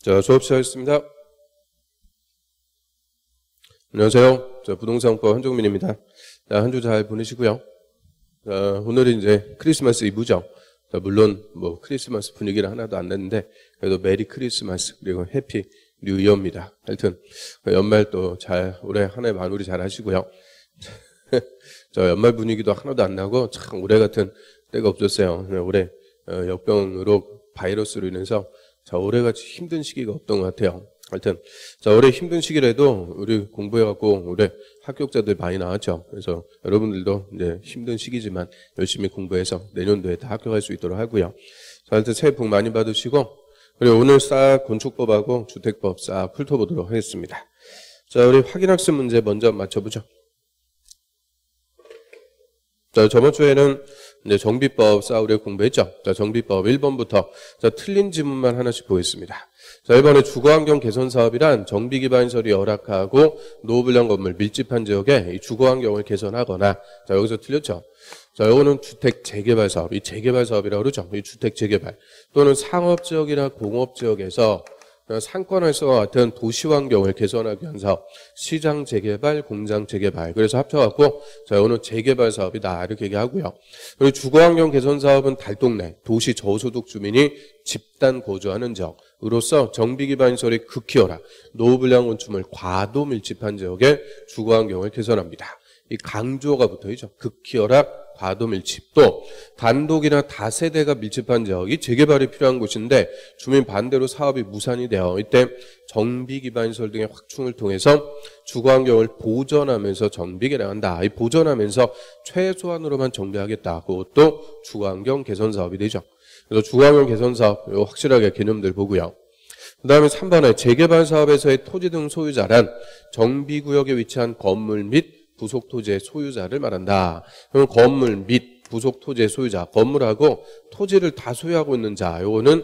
자, 수업 시작하겠습니다. 안녕하세요. 자, 부동산법 한종민입니다. 자, 한 주 잘 보내시고요. 자, 오늘은 이제 크리스마스 이브죠. 자, 물론 뭐 크리스마스 분위기는 하나도 안 났는데 그래도 메리 크리스마스 그리고 해피 뉴 이어입니다. 하여튼 연말 또 잘 올해 한 해 마무리 잘 하시고요. 저 연말 분위기도 하나도 안 나고 참 올해 같은 때가 없었어요. 올해 역병으로 바이러스로 인해서 자, 올해같이 힘든 시기가 없던 것 같아요. 하여튼, 자, 올해 힘든 시기라도 우리 공부해갖고 올해 합격자들 많이 나왔죠. 그래서 여러분들도 이제 힘든 시기지만 열심히 공부해서 내년도에 다 합격할 수 있도록 하고요. 자, 하여튼 새해 복 많이 받으시고, 그리고 오늘 싹 건축법하고 주택법 싹 훑어보도록 하겠습니다. 자, 우리 확인학습 문제 먼저 맞춰보죠. 자, 저번 주에는 이제 정비법 싹 우리가 공부했죠. 자, 정비법 1번부터 자, 틀린 지문만 하나씩 보겠습니다. 자, 이번에 주거환경 개선 사업이란 정비 기반 시설이 열악하고 노후불량 건물 밀집한 지역에 이 주거환경을 개선하거나 자, 여기서 틀렸죠. 자, 요거는 주택 재개발 사업, 이 재개발 사업이라고 그러죠. 이 주택 재개발 또는 상업 지역이나 공업 지역에서 상권 활성화 같은 도시 환경을 개선하기 위한 사업, 시장 재개발, 공장 재개발. 그래서 합쳐갖고 자, 오늘 재개발 사업이다 이렇게 얘기하고요. 그리고 주거환경 개선 사업은 달동네, 도시 저소득 주민이 집단 거주하는 지역으로서 정비 기반 시설이 극히 열악, 노후불량 건축물 과도 밀집한 지역의 주거환경을 개선합니다. 이 강조가 붙어있죠. 극히 열악, 과도 밀집. 또 단독이나 다세대가 밀집한 지역이 재개발이 필요한 곳인데 주민 반대로 사업이 무산이 되어 이때 정비 기반 시설 등의 확충을 통해서 주거환경을 보전하면서 정비 개량한다. 이 보전하면서 최소한으로만 정비하겠다. 그것도 주거환경 개선 사업이 되죠. 그래서 주거환경 개선 사업 이거 확실하게 개념들 보고요. 그 다음에 3번에 재개발 사업에서의 토지 등 소유자란 정비구역에 위치한 건물 및 부속 토지의 소유자를 말한다. 그럼 건물 및 부속 토지의 소유자, 건물하고 토지를 다 소유하고 있는 자, 요거는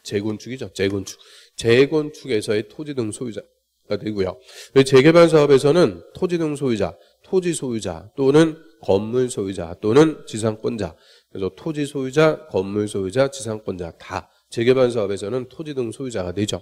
재건축이죠. 재건축. 재건축에서의 토지 등 소유자가 되고요. 재개발 사업에서는 토지 등 소유자, 토지 소유자 또는 건물 소유자 또는 지상권자. 그래서 토지 소유자, 건물 소유자, 지상권자 다 재개발 사업에서는 토지 등 소유자가 되죠.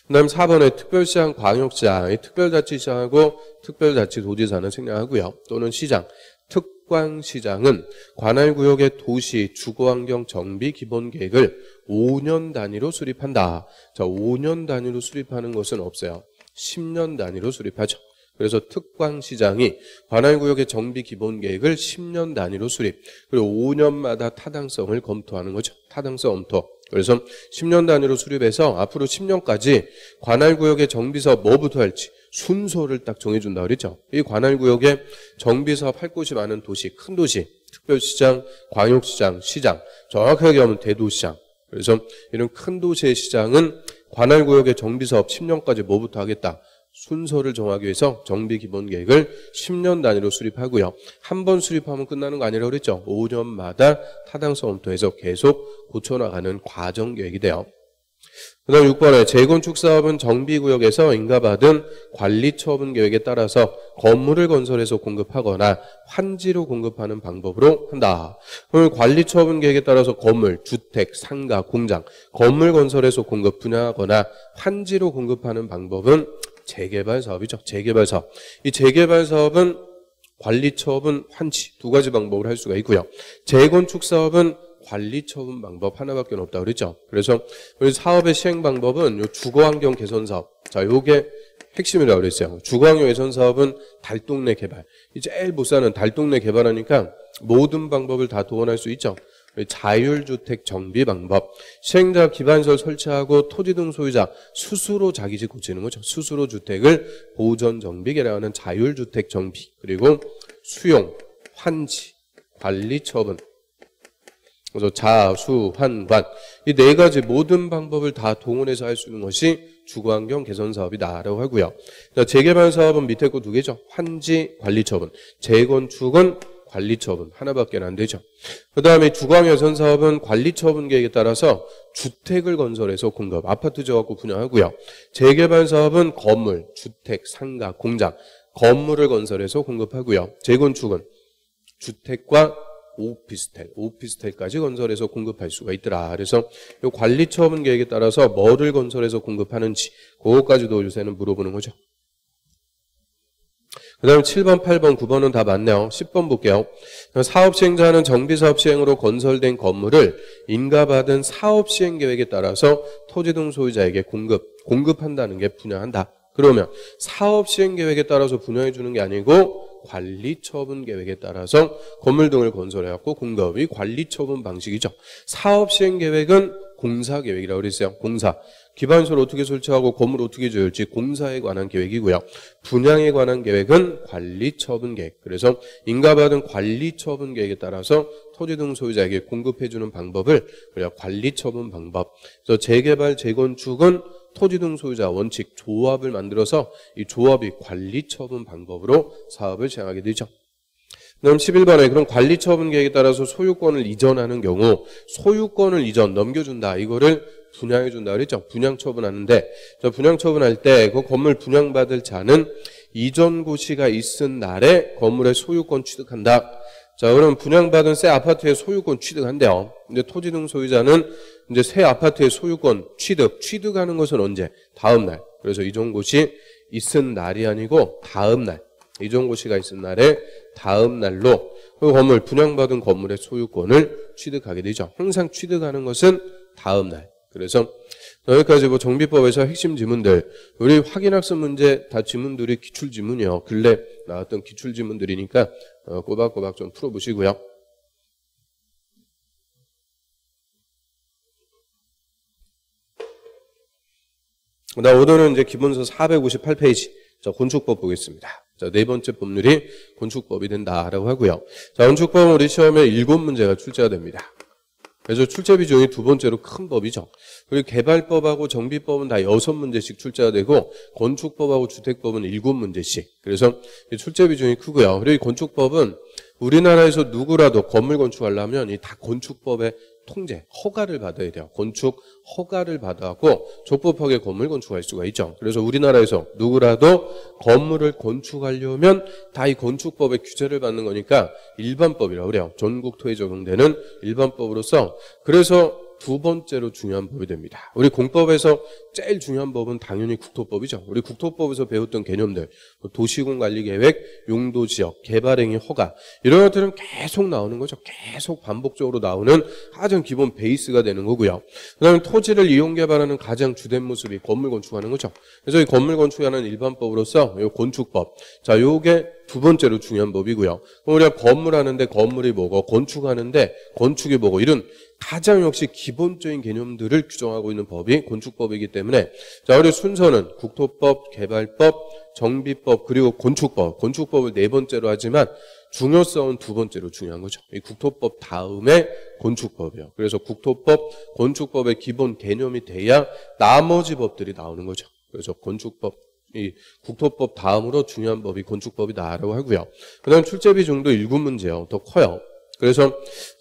그 다음 4번에 특별시장, 광역시장, 특별자치시장하고 특별자치도지사는 생략하고요. 또는 시장, 특광시장은 관할구역의 도시 주거환경 정비 기본계획을 5년 단위로 수립한다. 자, 5년 단위로 수립하는 것은 없어요. 10년 단위로 수립하죠. 그래서 특광시장이 관할구역의 정비 기본계획을 10년 단위로 수립, 그리고 5년마다 타당성을 검토하는 거죠. 타당성 검토. 그래서 10년 단위로 수립해서 앞으로 10년까지 관할구역의 정비사업 뭐부터 할지 순서를 딱 정해준다 그랬죠. 이 관할구역에 정비사업 할 곳이 많은 도시, 큰 도시, 특별시장, 광역시장, 시장, 정확하게 하면 대도시장. 그래서 이런 큰 도시의 시장은 관할구역의 정비사업 10년까지 뭐부터 하겠다. 순서를 정하기 위해서 정비 기본계획을 10년 단위로 수립하고요. 한 번 수립하면 끝나는 거 아니라고 그랬죠. 5년마다 타당성 검토해서 계속 고쳐나가는 과정계획이 돼요. 그 다음 6번에 재건축 사업은 정비구역에서 인가받은 관리처분계획에 따라서 건물을 건설해서 공급하거나 환지로 공급하는 방법으로 한다. 그럼 관리처분계획에 따라서 건물, 주택, 상가, 공장, 건물 건설해서 공급 분양하거나 환지로 공급하는 방법은 재개발 사업이죠. 재개발 사업. 이 재개발 사업은 관리처분, 환지 두 가지 방법을 할 수가 있고요. 재건축 사업은 관리처분 방법 하나밖에 없다고 그랬죠. 그래서 우리 사업의 시행 방법은 요 주거환경 개선 사업. 자, 요게 핵심이라고 그랬어요. 주거환경 개선 사업은 달동네 개발. 제일 못 사는 달동네 개발하니까 모든 방법을 다 동원할 수 있죠. 자율주택 정비 방법, 시행자 기반시설 설치하고 토지 등 소유자 스스로 자기 집 고치는 거죠. 스스로 주택을 보전 정비 개량하는 자율주택 정비, 그리고 수용, 환지, 관리 처분. 그래서 자, 수, 환, 관 이 네 가지 모든 방법을 다 동원해서 할 수 있는 것이 주거환경 개선 사업이다라고 하고요. 자, 재개발 사업은 밑에 거 두 개죠. 환지, 관리 처분. 재건축은 관리처분 하나밖에 안 되죠. 그 다음에 주거환경 개선 사업은 관리처분 계획에 따라서 주택을 건설해서 공급, 아파트 지어갖고 분양하고요. 재개발 사업은 건물, 주택, 상가, 공장, 건물을 건설해서 공급하고요. 재건축은 주택과 오피스텔까지 건설해서 공급할 수가 있더라. 그래서 이 관리처분 계획에 따라서 뭐를 건설해서 공급하는지 그것까지도 요새는 물어보는 거죠. 그 다음에 7번, 8번, 9번은 다 맞네요. 10번 볼게요. 사업 시행자는 정비사업 시행으로 건설된 건물을 인가받은 사업 시행 계획에 따라서 토지 등 소유자에게 공급한다는 게 분양한다. 그러면 사업 시행 계획에 따라서 분양해 주는 게 아니고 관리 처분 계획에 따라서 건물 등을 건설해갖고 공급이 관리 처분 방식이죠. 사업 시행 계획은 공사 계획이라고 그랬어요. 공사. 기반시설 어떻게 설치하고 건물 어떻게 지을지 공사에 관한 계획이고요. 분양에 관한 계획은 관리 처분 계획. 그래서 인가받은 관리 처분 계획에 따라서 토지 등 소유자에게 공급해 주는 방법을 우리가 관리 처분 방법. 그래서 재개발, 재건축은 토지 등 소유자 원칙 조합을 만들어서 이 조합이 관리 처분 방법으로 사업을 시행하게 되죠. 그럼 11번에 그럼 관리 처분 계획에 따라서 소유권을 이전하는 경우 소유권을 넘겨준다. 이거를 분양해 준다 그랬죠. 분양 처분하는데 저 분양 처분할 때 그 건물 분양받을 자는 이전 고시가 있은 날에 건물의 소유권 취득한다. 자, 그럼 분양받은 새 아파트의 소유권 취득한대요. 근데 토지 등 소유자는 이제 새 아파트의 소유권 취득하는 것은 언제? 다음 날. 그래서 이전 고시 있은 날이 아니고 다음 날. 이전 고시가 있은 날에 다음 날로 그 건물 분양받은 건물의 소유권을 취득하게 되죠. 항상 취득하는 것은 다음 날. 그래서 여기까지 정비법에서 핵심 지문들 우리 확인학습 문제 다 지문들이 기출지문이요. 근래 나왔던 기출지문들이니까 꼬박꼬박 좀 풀어보시고요. 오늘은 이제 기본서 458페이지 자, 건축법 보겠습니다. 자, 네 번째 법률이 건축법이 된다라고 하고요. 자, 건축법은 우리 시험에 7문제가 출제가 됩니다. 그래서 출제 비중이 두 번째로 큰 법이죠. 그리고 개발법하고 정비법은 다 6문제씩 출제가 되고 건축법하고 주택법은 7문제씩. 그래서 출제 비중이 크고요. 그리고 이 건축법은 우리나라에서 누구라도 건물 건축하려면 이 다 건축법의 통제, 허가를 받아야 돼요. 건축 허가를 받아갖고 적법하게 건물 건축할 수가 있죠. 그래서 우리나라에서 누구라도 건물을 건축하려면 다 이 건축법의 규제를 받는 거니까 일반법이라고 그래요. 전국 토에 적용되는 일반법으로서 그래서 두 번째로 중요한 법이 됩니다. 우리 공법에서 제일 중요한 법은 당연히 국토법이죠. 우리 국토법에서 배웠던 개념들, 도시공관리계획, 용도지역, 개발행위 허가 이런 것들은 계속 나오는 거죠. 계속 반복적으로 나오는 가장 기본 베이스가 되는 거고요. 그 다음에 토지를 이용 개발하는 가장 주된 모습이 건물 건축하는 거죠. 그래서 이 건물 건축하는 일반법으로서 이 건축법, 자, 요게 두 번째로 중요한 법이고요. 그럼 우리가 건물하는데 건물이 뭐고 건축하는데 건축이 뭐고 이런 가장 역시 기본적인 개념들을 규정하고 있는 법이 건축법이기 때문에 자, 우리 순서는 국토법, 개발법, 정비법 그리고 건축법. 건축법을 네 번째로 하지만 중요성은 두 번째로 중요한 거죠. 이 국토법 다음에 건축법이요. 그래서 국토법, 건축법의 기본 개념이 돼야 나머지 법들이 나오는 거죠. 그래서 건축법 이 국토법 다음으로 중요한 법이 건축법이다라고 하고요. 그 다음 출제 비중도 7문제요. 더 커요. 그래서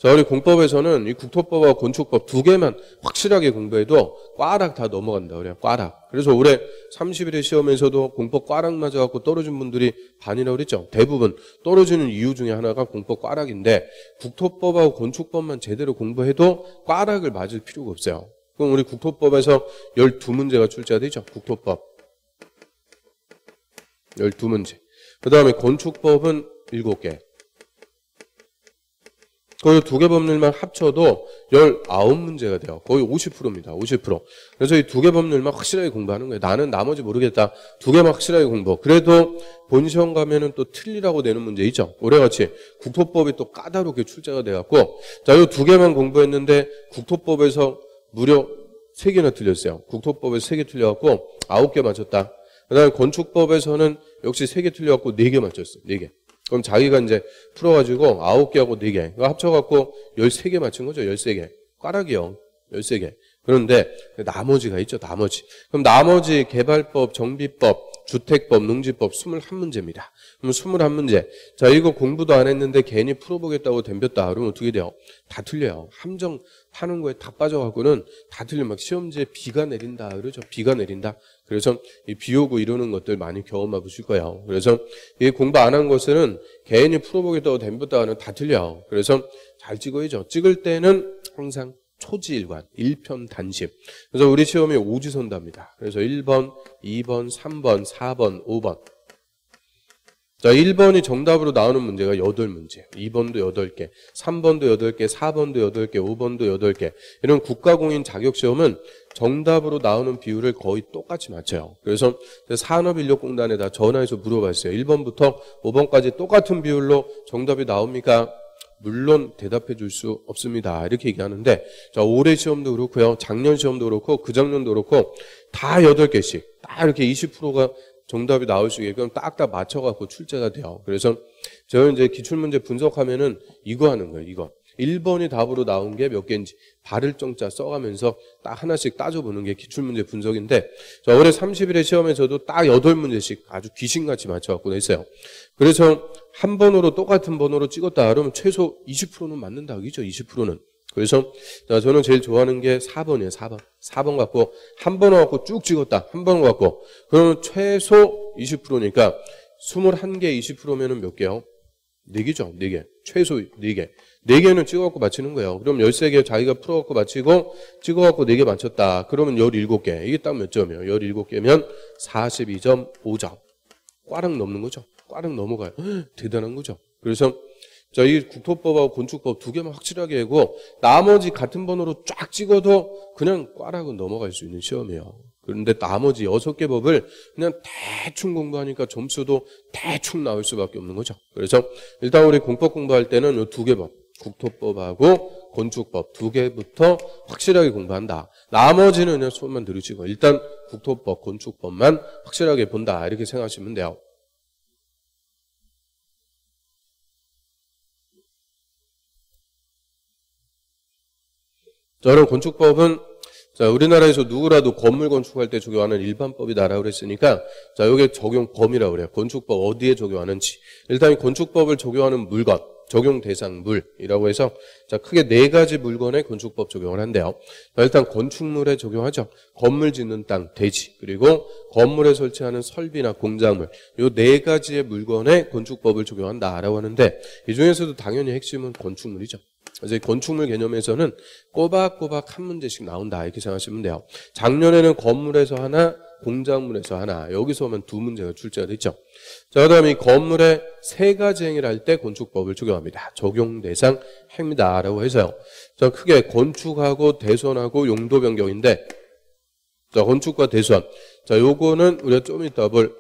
우리 공법에서는 이 국토법과 건축법 두 개만 확실하게 공부해도 꽈락 다 넘어간다 그래요. 꽈락. 그래서 올해 30일의 시험에서도 공법 꽈락 맞아갖고 떨어진 분들이 반이라고 그랬죠. 대부분 떨어지는 이유 중에 하나가 공법 꽈락인데 국토법하고 건축법만 제대로 공부해도 꽈락을 맞을 필요가 없어요. 그럼 우리 국토법에서 12문제가 출제가 되죠. 국토법 12문제. 그 다음에 건축법은 7개. 거의 두 개 법률만 합쳐도 19문제가 돼요. 거의 50%입니다. 50%. 그래서 이 두 개 법률만 확실하게 공부하는 거예요. 나는 나머지 모르겠다. 두 개만 확실하게 공부. 그래도 본시험 가면은 또 틀리라고 되는 문제 있죠. 올해같이 국토법이 또 까다롭게 출제가 돼갖고 자, 이 두 개만 공부했는데 국토법에서 무려 3개나 틀렸어요. 국토법에서 3개 틀려갖고 9개 맞췄다. 그 다음에 건축법에서는 역시 3개 틀려갖고 4개 맞췄어요. 4개. 그럼 자기가 이제 풀어가지고 9개하고 4개. 합쳐갖고 13개 맞춘 거죠. 13개. 꽈락이요. 13개. 그런데 나머지가 있죠. 나머지. 그럼 나머지 개발법, 정비법, 주택법, 농지법 21문제입니다. 그럼 21문제. 자, 이거 공부도 안 했는데 괜히 풀어보겠다고 덤볐다. 그러면 어떻게 돼요? 다 틀려요. 함정 파는 거에 다 빠져갖고는 다 틀려. 막 시험지에 비가 내린다. 그러죠. 비가 내린다. 그래서 비 오고 이러는 것들 많이 경험해 보실 거예요. 그래서 이 공부 안 한 것은 괜히 풀어보겠다고 덤볐다가는 다 틀려요. 그래서 잘 찍어야죠. 찍을 때는 항상 초지일관, 일편단심. 그래서 우리 시험이 오지선답니다. 그래서 1번, 2번, 3번, 4번, 5번. 자, 1번이 정답으로 나오는 문제가 8문제, 2번도 8개, 3번도 8개, 4번도 8개, 5번도 8개. 이런 국가공인 자격시험은 정답으로 나오는 비율을 거의 똑같이 맞춰요. 그래서 산업인력공단에다 전화해서 물어봤어요. 1번부터 5번까지 똑같은 비율로 정답이 나옵니까? 물론 대답해 줄 수 없습니다. 이렇게 얘기하는데, 자, 올해 시험도 그렇고요. 작년 시험도 그렇고, 그 작년도 그렇고, 다 8개씩, 딱 이렇게 20%가 정답이 나올 수 있게끔 딱딱 맞춰갖고 출제가 돼요. 그래서 저는 이제 기출문제 분석하면은 이거 하는 거예요, 이거. 1번이 답으로 나온 게 몇 개인지 발을 정자 써가면서 딱 하나씩 따져보는 게 기출문제 분석인데, 자, 올해 30일의 시험에서도 딱 8문제씩 아주 귀신같이 맞춰갖고 냈어요. 그래서 한 번으로 똑같은 번호로 찍었다 그러면 최소 20%는 맞는다, 그죠? 20%는. 그래서 자, 저는 제일 좋아하는 게 4번이에요. 4번. 4번 갖고 한 번 갖고 쭉 찍었다. 한 번 갖고. 그러면 최소 20%니까 21개 20%면은 몇 개요? 4개죠. 4개. 최소 4개. 4개는 찍어갖고 맞히는 거예요. 그럼 13개 자기가 풀어갖고 맞히고 찍어갖고 4개 맞췄다. 그러면 17개. 이게 딱 몇 점이에요? 17개면 42.5점. 꽈락 넘는 거죠. 꽈락 넘어가요. 대단한 거죠. 그래서 자, 이 국토법하고 건축법 2개만 확실하게 하고 나머지 같은 번호로 쫙 찍어도 그냥 꽈락은 넘어갈 수 있는 시험이에요. 그런데 나머지 6개 법을 그냥 대충 공부하니까 점수도 대충 나올 수밖에 없는 거죠. 그래서 일단 우리 공법 공부할 때는 이 2개 법, 국토법하고 건축법 2개부터 확실하게 공부한다. 나머지는 그냥 손만 들으시고 일단 국토법, 건축법만 확실하게 본다. 이렇게 생각하시면 돼요. 자, 그럼 건축법은 자, 우리나라에서 누구라도 건물 건축할 때 적용하는 일반법이다라고 그랬으니까 자, 요게 적용 범위라고 그래요. 건축법 어디에 적용하는지. 일단 건축법을 적용하는 물건, 적용 대상 물이라고 해서 자, 크게 4가지 물건에 건축법 적용을 한대요. 자, 일단 건축물에 적용하죠. 건물 짓는 땅, 대지, 그리고 건물에 설치하는 설비나 공작물. 요 4가지의 물건에 건축법을 적용한다라고 하는데 이 중에서도 당연히 핵심은 건축물이죠. 그래서 건축물 개념에서는 꼬박꼬박 한 문제씩 나온다 이렇게 생각하시면 돼요. 작년에는 건물에서 하나, 공작물에서 하나, 여기서만 2문제가 출제가 됐죠. 자, 그 다음에 이 건물에 3가지 행위를 할 때 건축법을 적용합니다. 적용 대상 행위다라고 해서요. 자, 크게 건축하고 대선하고 용도 변경인데, 자, 건축과 대선. 자, 요거는 우리가 좀 이따 볼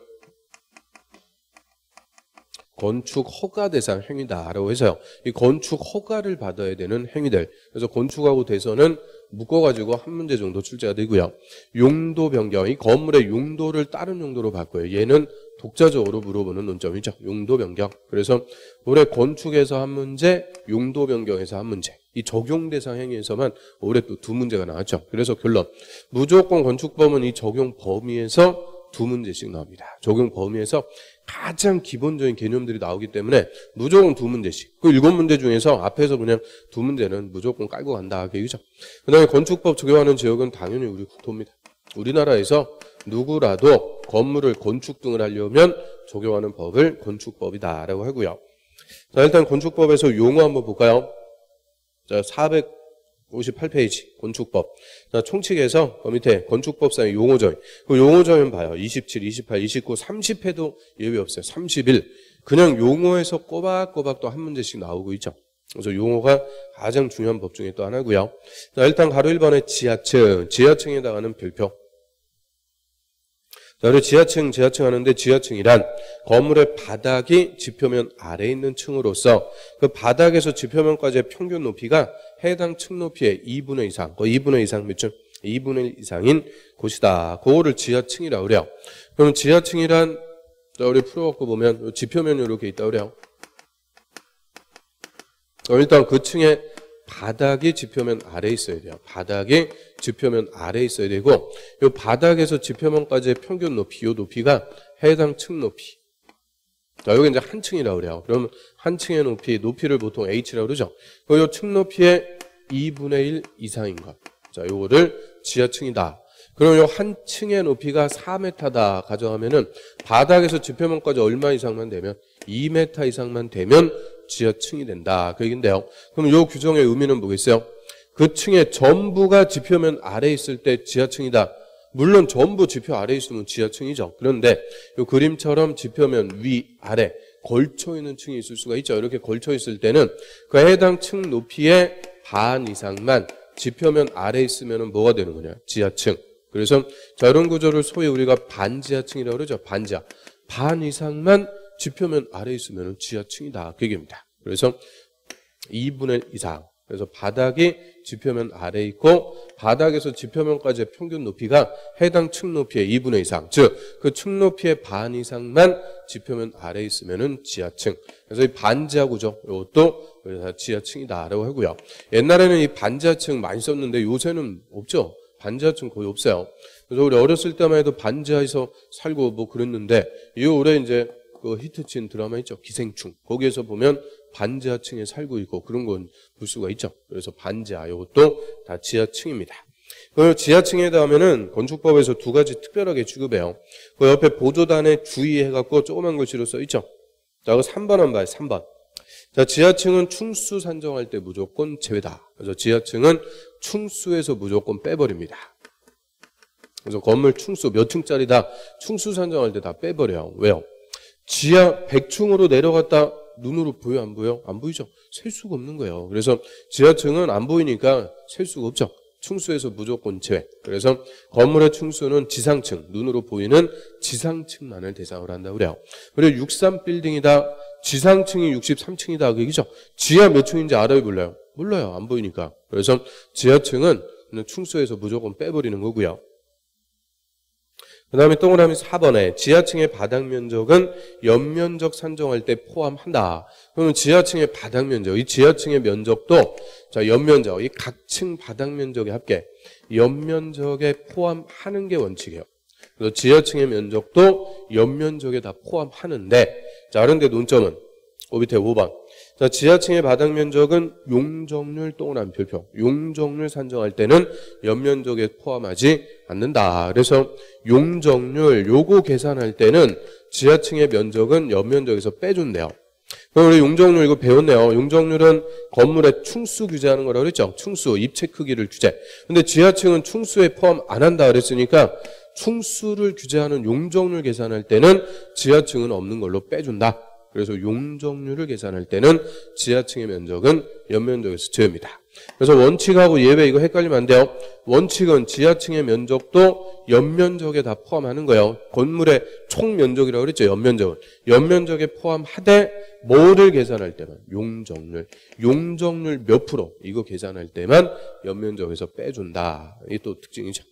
건축 허가 대상 행위다라고 해서요. 이 건축 허가를 받아야 되는 행위들. 그래서 건축하고 대선은 묶어가지고 한 문제 정도 출제가 되고요. 용도 변경, 이 건물의 용도를 다른 용도로 바꿔요. 얘는 독자적으로 물어보는 논점이죠. 용도 변경. 그래서 올해 건축에서 한 문제, 용도 변경에서 한 문제. 이 적용 대상 행위에서만 올해 또 2문제가 나왔죠. 그래서 결론. 무조건 건축법은 이 적용 범위에서 2문제씩 나옵니다. 적용 범위에서 가장 기본적인 개념들이 나오기 때문에 무조건 2문제씩. 그 7문제 중에서 앞에서 그냥 2문제는 무조건 깔고 간다. 그죠? 그 다음에 건축법 적용하는 지역은 당연히 우리 국토입니다. 우리나라에서 누구라도 건물을 건축 등을 하려면 적용하는 법을 건축법이다라고 하고요. 자, 일단 건축법에서 용어 한번 볼까요? 자, 458페이지 건축법. 자, 총칙에서 그 밑에 건축법상의 용어점. 그 용어점 봐요. 27, 28, 29, 30회도 예외 없어요. 31. 그냥 용어에서 꼬박꼬박 또 한 문제씩 나오고 있죠. 그래서 용어가 가장 중요한 법 중에 또 하나고요. 자, 일단 가로 1번에 지하층. 지하층에다가는 별표. 자, 그리고 지하층 하는데 지하층이란 건물의 바닥이 지표면 아래에 있는 층으로서 그 바닥에서 지표면까지의 평균 높이가 해당 층 높이의 2분의 이상, 그 2분의 이상 몇 층? 2분의 이상인 곳이다. 그거를 지하층이라고 그래요. 그럼 지하층이란 자, 우리 풀어갖고 보면 지표면이 이렇게 있다고 그래요. 일단 그 층에 바닥이 지표면 아래에 있어야 돼요. 바닥이 지표면 아래에 있어야 되고 이 바닥에서 지표면까지의 평균 높이, 이 높이가 해당 층 높이. 자, 여기 이제 한 층이라고 그래요. 그러면 한 층의 높이를 보통 h라고 그러죠. 그 층 높이의 2분의 1 이상인 것. 자, 요거를 지하층이다. 그럼 요 한 층의 높이가 4m다 가정하면은 바닥에서 지표면까지 얼마 이상만 되면 2m 이상만 되면 지하층이 된다. 그 얘긴데요. 그럼 요 규정의 의미는 뭐겠어요? 그 층의 전부가 지표면 아래에 있을 때 지하층이다. 물론 전부 지표 아래에 있으면 지하층이죠. 그런데 이 그림처럼 지표면 위, 아래 걸쳐 있는 층이 있을 수가 있죠. 이렇게 걸쳐 있을 때는 그 해당 층 높이의 반 이상만 지표면 아래에 있으면 뭐가 되는 거냐? 지하층. 그래서 자, 이런 구조를 소위 우리가 반지하층이라고 그러죠. 반지하. 반 이상만 지표면 아래에 있으면 지하층이다. 그 얘기입니다. 그래서 2분의 1 이상. 그래서 바닥이 지표면 아래에 있고 바닥에서 지표면까지의 평균 높이가 해당 층 높이의 2분의 1 이상. 즉, 그 층 높이의 반 이상만 지표면 아래에 있으면 지하층. 그래서 이 반지하 구조, 이것도 지하층이다라고 하고요. 옛날에는 이 반지하층 많이 썼는데 요새는 없죠. 반지하층 거의 없어요. 그래서 우리 어렸을 때만 해도 반지하에서 살고 뭐 그랬는데 이 올해 이제 그 히트친 드라마 있죠. 기생충. 거기에서 보면 반지하층에 살고 있고 그런 건 볼 수가 있죠. 그래서 반지하 이것도 다 지하층입니다. 그 지하층에다 하면은 건축법에서 두 가지 특별하게 취급해요. 그 옆에 보조단에 주의해갖고 조그만 글씨로 써 있죠. 자, 그 3번 한번 봐요. 3번. 자, 지하층은 충수 산정할 때 무조건 제외다. 그래서 지하층은 충수에서 무조건 빼버립니다. 그래서 건물 충수 몇 층짜리다 충수 산정할 때 다 빼버려요. 왜요? 지하 100층으로 내려갔다 눈으로 보여 안 보여? 안 보이죠? 셀 수가 없는 거예요. 그래서 지하층은 안 보이니까 셀 수가 없죠. 충수에서 무조건 제외. 그래서 건물의 충수는 지상층, 눈으로 보이는 지상층만을 대상으로 한다고 그래요. 그리고 63빌딩이다. 지상층이 63층이다. 그 얘기죠. 지하 몇 층인지 알아요? 몰라요? 몰라요. 안 보이니까. 그래서 지하층은 충수에서 무조건 빼버리는 거고요. 그 다음에 동그라미 4번에 지하층의 바닥 면적은 연면적 산정할 때 포함한다. 그러면 지하층의 바닥 면적, 이 지하층의 면적도 자 연면적, 이 각 층 바닥 면적의 합계, 연면적에 포함하는 게 원칙이에요. 그래서 지하층의 면적도 연면적에 다 포함하는데 자 그런데 논점은 밑에 5번. 자, 지하층의 바닥 면적은 용적률 동그라미 별표. 용적률 산정할 때는 연면적에 포함하지 않는다. 그래서 용적률 요거 계산할 때는 지하층의 면적은 연면적에서 빼준대요. 그럼 우리 용적률 이거 배웠네요. 용적률은 건물의 충수 규제하는 거라고 그랬죠. 충수, 입체 크기를 규제. 근데 지하층은 충수에 포함 안 한다 그랬으니까 충수를 규제하는 용적률 계산할 때는 지하층은 없는 걸로 빼준다. 그래서 용적률을 계산할 때는 지하층의 면적은 연면적에서 제외입니다. 그래서 원칙하고 예외 이거 헷갈리면 안 돼요. 원칙은 지하층의 면적도 연면적에 다 포함하는 거예요. 건물의 총 면적이라고 그랬죠. 연면적은. 연면적에 포함하되 뭐를 계산할 때만 용적률. 용적률 몇 프로 이거 계산할 때만 연면적에서 빼준다. 이게 또 특징이죠.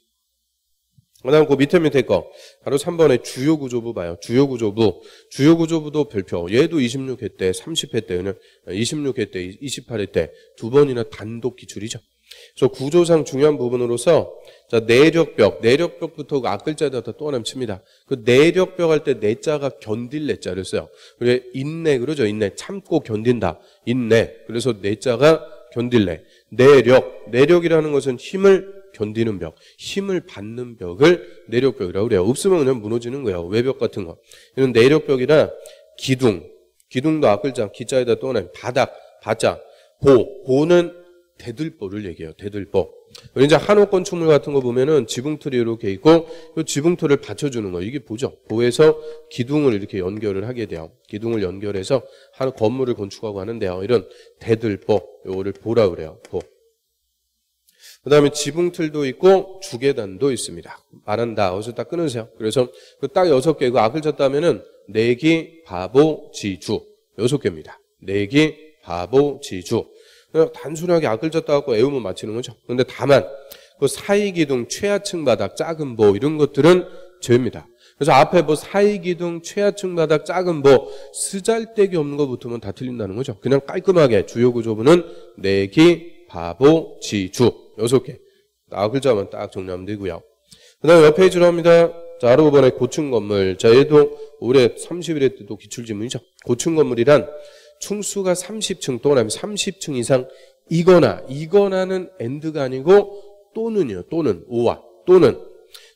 그 다음 그 밑에 거 바로 3번의 주요구조부 봐요. 주요구조부도 별표. 얘도 26회 때 30회 때는 26회 때 28회 때 두 번이나 단독 기출이죠. 그래서 구조상 중요한 부분으로서 자 내력벽부터 그 앞글자에다 또 하나 칩니다. 그 내력벽 할 때 내자가 견딜 내자를 써요. 그래 인내 그러죠. 인내 참고 견딘다. 인내. 그래서 내자가 견딜래. 내력이라는 것은 힘을 견디는 벽, 힘을 받는 벽을 내력벽이라고 그래요. 없으면 그냥 무너지는 거예요. 외벽 같은 거. 이런 내력벽이나 기둥도 앞글자 기자에다 또 하나 바닥, 바자, 보는 대들보를 얘기해요. 대들보. 이제 한옥 건축물 같은 거 보면은 지붕틀이 이렇게 있고 이 지붕틀을 받쳐주는 거 이게 보죠. 보에서 기둥을 이렇게 연결을 하게 돼요. 기둥을 연결해서 한 건물을 건축하고 하는데요. 이런 대들보, 요거를 보라 그래요. 보. 그 다음에 지붕틀도 있고 주계단도 있습니다. 말한다. 어디서 딱 끊으세요. 그래서 그 딱 6개, 그 악을 쳤다면은 내기, 바보, 지주. 6개입니다. 내기, 바보, 지주. 그냥 단순하게 악을 쳤다 갖고 외우면 맞히는 거죠. 그런데 다만 그 사이기둥, 최하층 바닥, 작은 보 이런 것들은 제외입니다. 그래서 앞에 뭐 사이기둥, 최하층 바닥, 작은 보 쓰잘데기 없는 거 붙으면 다 틀린다는 거죠. 그냥 깔끔하게 주요구조부는 내기, 바보, 지주 6개. 딱 글자만 딱 정리하면 되고요. 그 다음에 몇 페이지로 합니다. 자, 5번에 고층 건물. 자, 얘도 올해 30일에 때도 기출지문이죠. 고층 건물이란 충수가 30층 또는 30층 이상 이거나는 and가 아니고 또는이요. 또는 오와 또는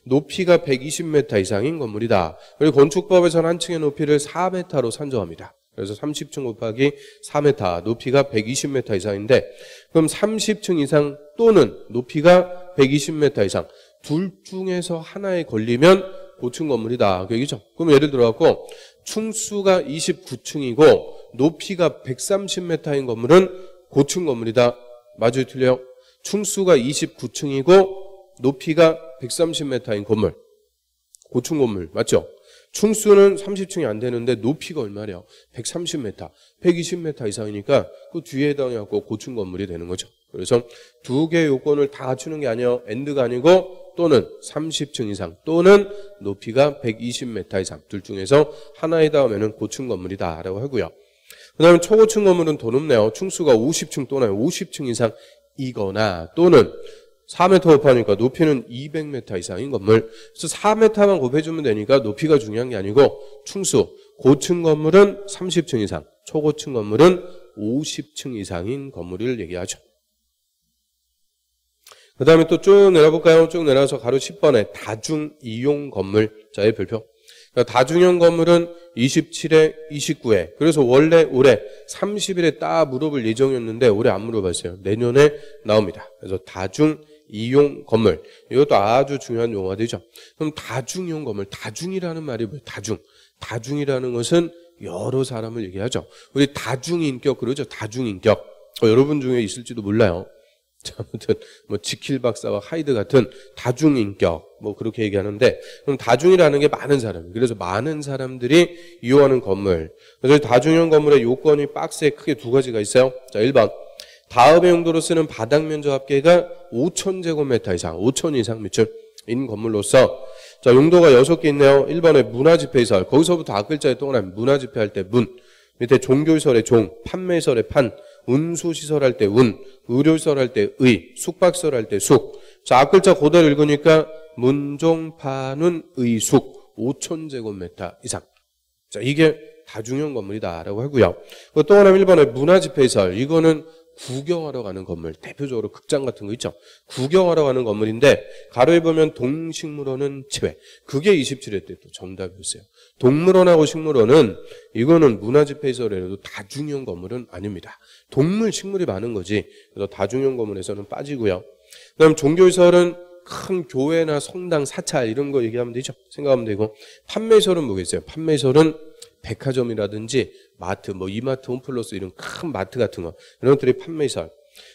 높이가 120m 이상인 건물이다. 그리고 건축법에서는 한 층의 높이를 4m로 산정합니다. 그래서 30층 곱하기 4m, 높이가 120m 이상인데 그럼 30층 이상 또는 높이가 120m 이상 둘 중에서 하나에 걸리면 고층 건물이다. 그 얘기죠. 그럼 예를 들어갖고 충수가 29층이고 높이가 130m인 건물은 고층 건물이다. 맞아요? 틀려요? 충수가 29층이고 높이가 130m인 건물 고층 건물 맞죠? 충수는 30층이 안 되는데 높이가 얼마래요? 130m, 120m 이상이니까 그 뒤에 해당해갖고 고층 건물이 되는 거죠. 그래서 두 개의 요건을 다 갖추는 게 아니에요. and가 아니고 또는 30층 이상 또는 높이가 120m 이상 둘 중에서 하나에 닿으면 고층 건물이다 라고 하고요. 그 다음에 초고층 건물은 더 높네요. 충수가 50층 또는 50층 이상 이거나 또는 4m 곱하니까 높이는 200m 이상인 건물. 그래서 4m만 곱해주면 되니까 높이가 중요한 게 아니고 충수, 고층 건물은 30층 이상, 초고층 건물은 50층 이상인 건물을 얘기하죠. 그 다음에 또 쭉 내려볼까요? 쭉 내려서 가로 10번에 다중이용 건물. 자, 이 별표. 그러니까 다중형 건물은 27회, 29회. 그래서 원래 올해 30일에 딱 물어볼 예정이었는데 올해 안 물어봤어요. 내년에 나옵니다. 그래서 다중이용 건물. 이것도 아주 중요한 용어가 되죠. 그럼 다중이용 건물. 다중이라는 말이 뭐예요? 다중이라는 것은 여러 사람을 얘기하죠. 우리 다중인격 그러죠. 다중인격. 여러분 중에 있을지도 몰라요. 아무튼 뭐 지킬 박사와 하이드 같은 다중인격 뭐 그렇게 얘기하는데 그럼 다중이라는 게 많은 사람 그래서 많은 사람들이 이용하는 건물 그래서 다중형 건물의 요건이 박스에 크게 두 가지가 있어요. 자 1번 다음의 용도로 쓰는 바닥 면적 합계가 5,000제곱미터 이상 5,000 이상 미출인 건물로서 자 용도가 6개 있네요. 1번에 문화집회시설 거기서부터 앞글자에 동그라미 문화집회 할 때 문 밑에 종교시설의 종 판매시설의 판 운수시설 할 때 운, 의료시설 할 때 의, 숙박시설 할 때 숙. 자, 앞글자 그대로 읽으니까 문종판운 의숙 5,000제곱미터 이상. 자, 이게 다중형 건물이다라고 하고요. 또 하나 1번에 문화집회시설. 이거는 구경하러 가는 건물. 대표적으로 극장 같은 거 있죠. 구경하러 가는 건물인데 가로에 보면 동식물원은 제외. 그게 27회 때 또 정답이었어요. 동물원하고 식물원은 이거는 문화집회시설에도 다중형 건물은 아닙니다. 동물, 식물이 많은 거지. 그래서 다중형 건물에서는 빠지고요. 그다음 종교시설은 큰 교회나 성당, 사찰 이런 거 얘기하면 되죠. 생각하면 되고 판매시설은 뭐겠어요? 판매시설은 백화점이라든지 마트, 뭐 이마트, 홈플러스 이런 큰 마트 같은 거 이런 것들이 판매시설.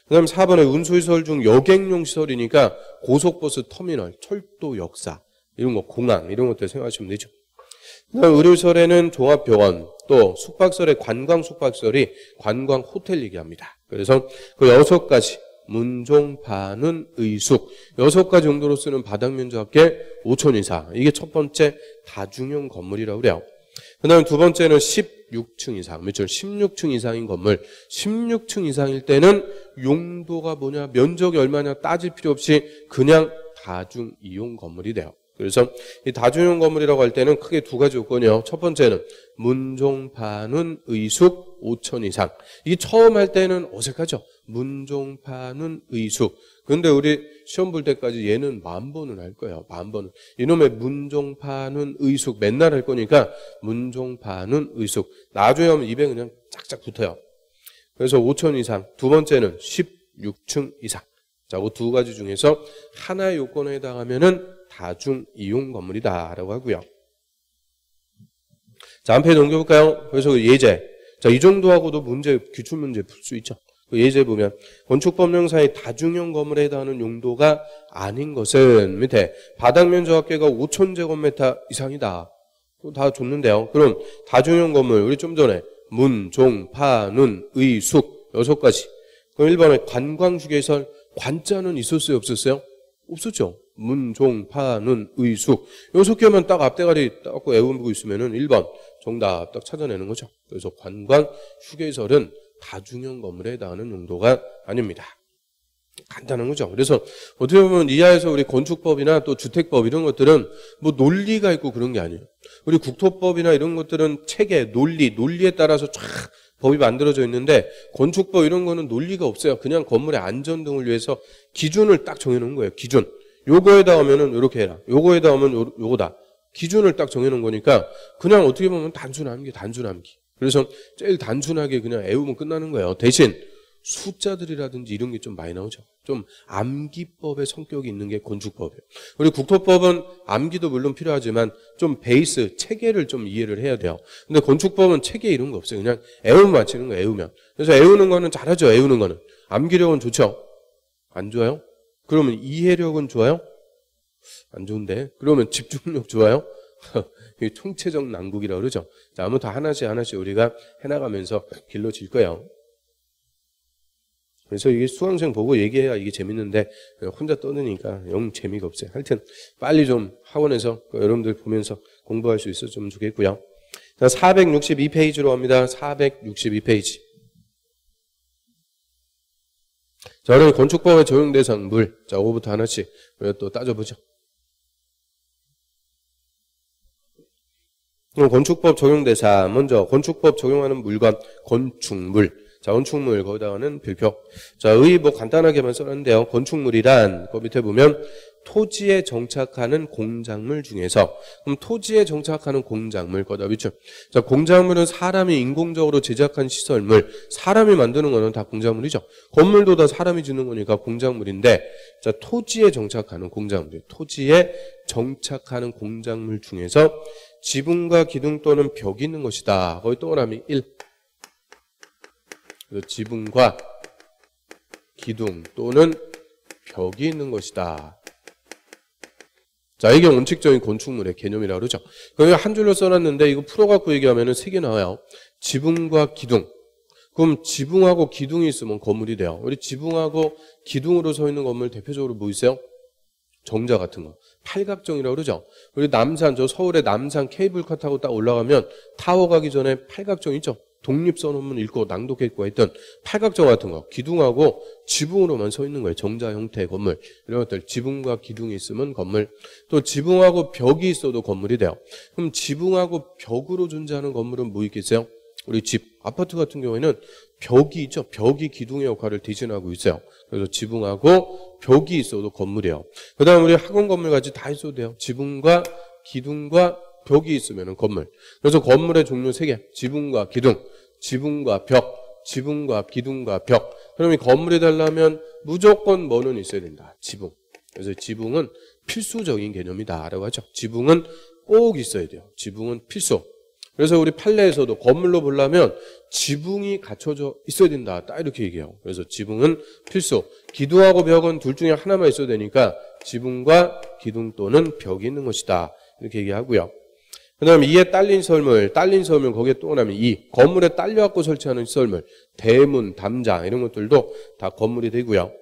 그 다음 4번에 운수시설 중 여객용 시설이니까 고속버스 터미널, 철도 역사 이런 거 공항 이런 것들 생각하시면 되죠. 그 다음 의료시설에는 종합병원 또 숙박시설의 관광 숙박시설이 관광 호텔 얘기합니다. 그래서 그 6가지 문종, 반운, 의숙 6가지 정도로 쓰는 바닥 면적 합계 5,000 이상 이게 첫 번째 다중형 건물이라고 그래요. 그 다음에 두 번째는 16층 이상, 16층 이상인 건물. 16층 이상일 때는 용도가 뭐냐, 면적이 얼마냐 따질 필요 없이 그냥 다중이용 건물이 돼요. 그래서 이 다중이용 건물이라고 할 때는 크게 두 가지 요건이요. 첫 번째는 문종, 반운, 의숙 5,000 이상. 이게 처음 할 때는 어색하죠. 문종, 반운, 의숙. 근데 우리 시험 볼 때까지 얘는 10,000번은 할 거예요. 10,000번은. 이놈의 문종, 반운, 의숙 맨날 할 거니까 문종, 반운, 의숙. 나중에 하면 입에 그냥 짝짝 붙어요. 그래서 5,000 이상. 두 번째는 16층 이상. 자, 그 두 가지 중에서 하나의 요건에 해당하면은 다중 이용 건물이다라고 하고요. 자, 한 페이지 넘겨볼까요? 그래서 예제. 자, 이 정도 하고도 문제, 기출 문제 풀 수 있죠. 그 예제 보면 건축법령상의 다중형 건물에 해당하는 용도가 아닌 것은 밑에 바닥 면적 합계가 5,000제곱미터 이상이다. 다 줬는데요. 그럼 다중형 건물 우리 좀 전에 문, 종, 파, 눈, 의, 숙 6가지. 그럼 1번에 관광휴게시설 관자는 있었어요? 없었어요? 없었죠. 문, 종, 파, 눈, 의, 숙 6개만 딱 앞대가리 딱 외우고 있으면은 1번 정답 딱 찾아내는 거죠. 그래서 관광휴게시설은 다중형 건물에 해당하는 용도가 아닙니다. 간단한 거죠. 그래서 어떻게 보면 이하에서 우리 건축법이나 또 주택법 이런 것들은 뭐 논리가 있고 그런 게 아니에요. 우리 국토법이나 이런 것들은 체계, 논리에 따라서 쫙 법이 만들어져 있는데 건축법 이런 거는 논리가 없어요. 그냥 건물의 안전 등을 위해서 기준을 딱 정해놓은 거예요. 기준. 요거에 닿으면은 요렇게 해라. 요거에 닿으면 요거다. 기준을 딱 정해놓은 거니까 그냥 어떻게 보면 단순함기. 그래서 제일 단순하게 그냥 애우면 끝나는 거예요. 대신 숫자들이라든지 이런 게 좀 많이 나오죠. 좀 암기법의 성격이 있는 게 건축법이에요. 우리 국토법은 암기도 물론 필요하지만 좀 베이스, 체계를 좀 이해를 해야 돼요. 근데 건축법은 체계 이런 거 없어요. 그냥 애우면 맞히는 거예요. 애우면. 그래서 애우는 거는 잘하죠. 애우는 거는. 암기력은 좋죠. 안 좋아요? 그러면 이해력은 좋아요? 안 좋은데. 그러면 집중력 좋아요? 총체적 난국이라고 그러죠. 자, 아무튼 하나씩 우리가 해나가면서 길러질 거예요. 그래서 이게 수강생 보고 얘기해야 이게 재밌는데 혼자 떠드니까 영 재미가 없어요. 하여튼 빨리 좀 학원에서 여러분들 보면서 공부할 수 있었으면 좋겠고요. 자, 462페이지로 갑니다. 462페이지. 자, 그럼 건축법의 적용 대상 물. 자, 5부터 하나씩 우리가 또 따져보죠. 그럼 건축법 적용 대상 먼저 건축법 적용하는 물건 건축물. 자, 건축물 거기다가는 별표. 자, 뭐 간단하게만 써놨는데요. 건축물이란 그 밑에 보면 토지에 정착하는 공작물 중에서 그럼 토지에 정착하는 공작물 거기다 밑줄. 자, 공작물은 사람이 인공적으로 제작한 시설물, 사람이 만드는 거는 다 공작물이죠. 건물도 다 사람이 짓는 거니까 공작물인데, 자, 토지에 정착하는 공작물, 토지에 정착하는 공작물 중에서 지붕과 기둥 또는 벽이 있는 것이다. 거기 동그라미 1. 지붕과 기둥 또는 벽이 있는 것이다. 자, 이게 원칙적인 건축물의 개념이라고 그러죠. 그냥 한 줄로 써놨는데 이거 풀어갖고 얘기하면 3개 나와요. 지붕과 기둥. 그럼 지붕하고 기둥이 있으면 건물이 돼요. 우리 지붕하고 기둥으로 서 있는 건물 대표적으로 뭐 있어요? 정자 같은 거. 팔각정이라고 그러죠. 우리 남산, 저 서울의 남산 케이블카 타고 딱 올라가면 타워 가기 전에 팔각정 있죠. 독립선언문 읽고 낭독했고 했던 팔각정 같은 거. 기둥하고 지붕으로만 서 있는 거예요. 정자 형태의 건물. 이런 것들. 지붕과 기둥이 있으면 건물. 또 지붕하고 벽이 있어도 건물이 돼요. 그럼 지붕하고 벽으로 존재하는 건물은 뭐 있겠어요? 우리 집, 아파트 같은 경우에는 벽이 있죠. 벽이 기둥의 역할을 대신하고 있어요. 그래서 지붕하고 벽이 있어도 건물이에요. 그 다음 우리 학원 건물 같이 다 있어도 돼요. 지붕과 기둥과 벽이 있으면 건물. 그래서 건물의 종류 3개. 지붕과 기둥, 지붕과 벽, 지붕과 기둥과 벽. 그럼 이 건물이 되려면 무조건 뭐는 있어야 된다. 지붕. 그래서 지붕은 필수적인 개념이다 라고 하죠. 지붕은 꼭 있어야 돼요. 지붕은 필수. 그래서 우리 판례에서도 건물로 보려면 지붕이 갖춰져 있어야 된다. 딱 이렇게 얘기해요. 그래서 지붕은 필수. 기둥하고 벽은 둘 중에 하나만 있어야 되니까 지붕과 기둥 또는 벽이 있는 것이다. 이렇게 얘기하고요. 그 다음에 이에 딸린 설물 거기에 또 오면 이 건물에 딸려갖고 설치하는 시설물, 대문, 담장 이런 것들도 다 건물이 되고요.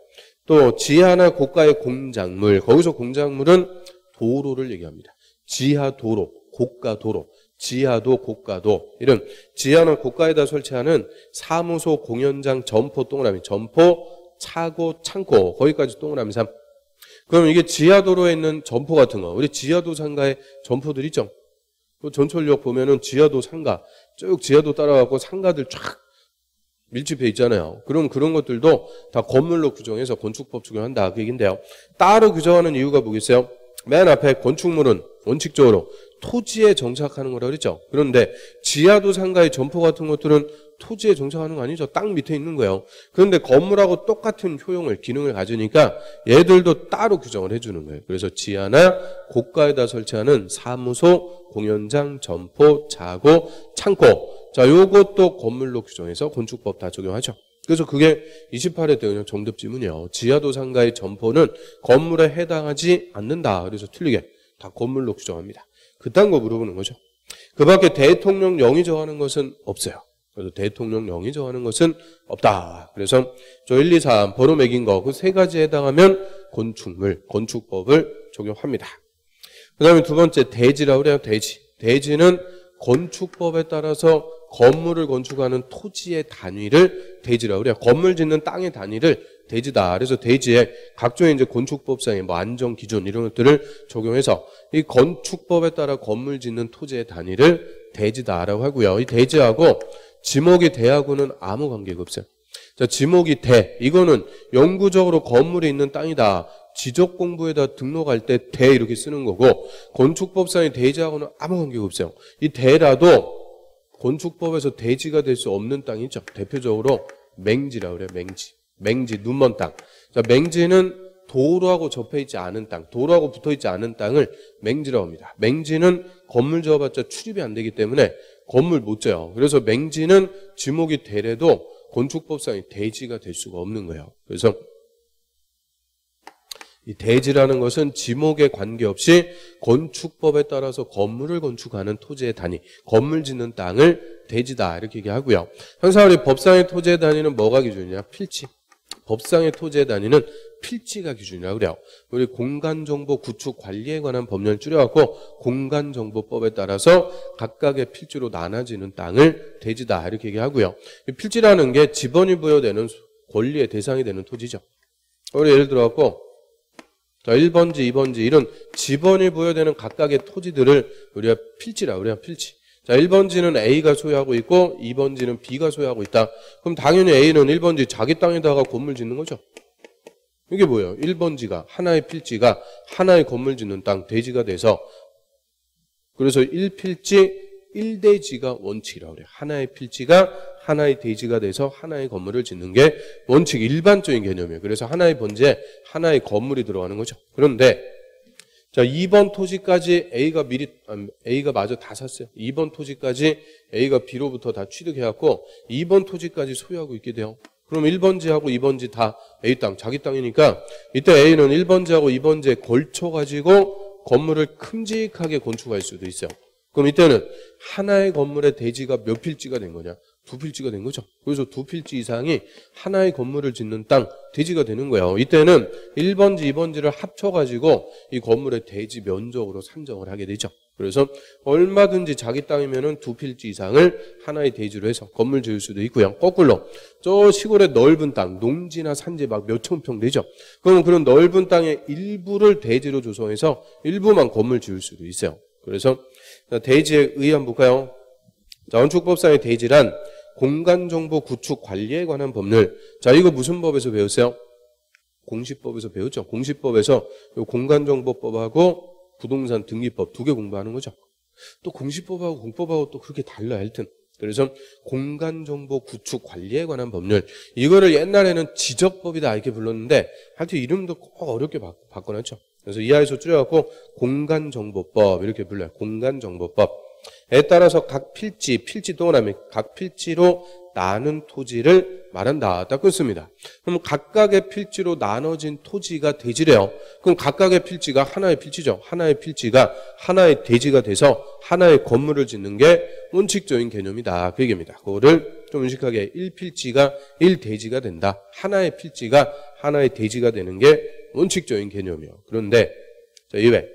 또 지하나 고가의 공작물, 거기서 공작물은 도로를 얘기합니다. 지하 도로, 고가 도로, 지하도, 고가도 이런 지하나 고가에다 설치하는 사무소, 공연장, 점포, 동그라미, 점포, 차고, 창고 거기까지 동그라미 3. 그럼 이게 지하도로에 있는 점포 같은 거, 우리 지하도 상가에 점포들 있죠. 또 전철역 보면은 지하도 상가, 쭉 지하도 따라가고 상가들 쫙 밀집해 있잖아요. 그럼 그런 것들도 다 건물로 규정해서 건축법 적용한다 그 얘기인데요. 따로 규정하는 이유가 뭐겠어요? 맨 앞에 건축물은 원칙적으로 토지에 정착하는 거라고 그랬죠. 그런데 지하도 상가의 점포 같은 것들은 토지에 정착하는 거 아니죠. 땅 밑에 있는 거예요. 그런데 건물하고 똑같은 효용을, 기능을 가지니까 얘들도 따로 규정을 해주는 거예요. 그래서 지하나 고가에다 설치하는 사무소, 공연장, 점포, 자고, 창고. 자, 요것도 건물로 규정해서 건축법 다 적용하죠. 그래서 그게 28회 때 그냥 정답 지문이에요. 지하도 상가의 점포는 건물에 해당하지 않는다. 그래서 틀리게 다 건물로 규정합니다. 그딴 거 물어보는 거죠. 그 밖에 대통령령이 정하는 것은 없어요. 그래서 대통령령이 정하는 것은 없다. 그래서 저 1, 2, 3 번호 매긴 거 그 3가지에 해당하면 건축물, 건축법을 적용합니다. 그 다음에 두 번째 대지라고 그래요. 대지는 건축법에 따라서 건물을 건축하는 토지의 단위를 대지라고 그래요. 건물 짓는 땅의 단위를 대지다. 그래서 대지에 각종의 이제 건축법상의 뭐 안전 기준 이런 것들을 적용해서 이 건축법에 따라 건물 짓는 토지의 단위를 대지다라고 하고요. 이 대지하고 지목이 대하고는 아무 관계가 없어요. 자, 지목이 대. 이거는 영구적으로 건물이 있는 땅이다. 지적 공부에다 등록할 때 대 이렇게 쓰는 거고, 건축법상의 대지하고는 아무 관계가 없어요. 이 대라도 건축법에서 대지가 될 수 없는 땅이 있죠. 대표적으로 맹지라고 그래요. 맹지, 눈먼 땅. 자, 맹지는 도로하고 접해 있지 않은 땅, 도로하고 붙어 있지 않은 땅을 맹지라고 합니다. 맹지는 건물 지어봤자 출입이 안 되기 때문에 건물 못 지어요. 그래서 맹지는 지목이 되래도 건축법상의 대지가 될 수가 없는 거예요. 그래서 이 대지라는 것은 지목에 관계없이 건축법에 따라서 건물을 건축하는 토지의 단위, 건물 짓는 땅을 대지다 이렇게 얘기하고요. 항상 우리 법상의 토지의 단위는 뭐가 기준이냐? 필지. 법상의 토지의 단위는 필지가 기준이라고 그래요. 우리 공간정보 구축 관리에 관한 법령을 줄여갖고 공간정보법에 따라서 각각의 필지로 나눠지는 땅을 대지다 이렇게 얘기하고요. 이 필지라는 게 지번이 부여되는 권리의 대상이 되는 토지죠. 우리 예를 들어갖고 자, 1번지, 2번지 이런 지번이 부여되는 각각의 토지들을 우리가 필지라고 그래요. 필지. 자, 1번지는 A가 소유하고 있고 2번지는 B가 소유하고 있다. 그럼 당연히 A는 1번지 자기 땅에다가 건물 짓는 거죠. 이게 뭐예요? 1번지가 하나의 필지가 하나의 건물 짓는 땅 대지가 돼서 그래서 1필지 1대지가 원칙이라고 그래요. 하나의 필지가 하나의 대지가 돼서 하나의 건물을 짓는 게 원칙 일반적인 개념이에요. 그래서 하나의 번지에 하나의 건물이 들어가는 거죠. 그런데 자, 2번 토지까지 A가 마저 다 샀어요. 2번 토지까지 A가 B로부터 다 취득해갖고 2번 토지까지 소유하고 있게 돼요. 그럼 1번지하고 2번지 다 A 땅, 자기 땅이니까 이때 A는 1번지하고 2번지에 걸쳐가지고 건물을 큼직하게 건축할 수도 있어요. 그럼 이때는 하나의 건물의 대지가 몇 필지가 된 거냐? 2필지가 된 거죠. 그래서 2필지 이상이 하나의 건물을 짓는 땅, 대지가 되는 거예요. 이때는 1번지, 2번지를 합쳐가지고 이 건물의 대지 면적으로 산정을 하게 되죠. 그래서 얼마든지 자기 땅이면은 2필지 이상을 하나의 대지로 해서 건물 지을 수도 있고요. 거꾸로 저 시골의 넓은 땅, 농지나 산지 막 몇천 평 되죠. 그러면 그런 넓은 땅의 일부를 대지로 조성해서 일부만 건물 지을 수도 있어요. 그래서 대지에 의한 볼까요? 자, 건축법상의 대지란 공간정보 구축 관리에 관한 법률. 자, 이거 무슨 법에서 배웠어요? 공시법에서 배웠죠. 공시법에서 공간정보법하고 부동산 등기법 2개 공부하는 거죠. 또 공시법하고 공법하고 또 그렇게 달라요. 하여튼. 그래서 공간정보 구축 관리에 관한 법률. 이거를 옛날에는 지적법이다 이렇게 불렀는데 하여튼 이름도 꼭 어렵게 바꿔놨죠. 그래서 이하에서 줄여갖고 공간정보법 이렇게 불러요. 공간정보법에 따라서 각 필지 동그라미 각 필지로 나눈 토지를 말한다. 딱 끊습니다. 그럼 각각의 필지로 나눠진 토지가 대지래요. 그럼 각각의 필지가 하나의 필지죠. 하나의 필지가 하나의 대지가 돼서 하나의 건물을 짓는 게 원칙적인 개념이다. 그 얘기입니다. 그거를 좀 의식하게 1필지가 1대지가 된다. 하나의 필지가 하나의 대지가 되는 게 원칙적인 개념이에요. 그런데 자, 이외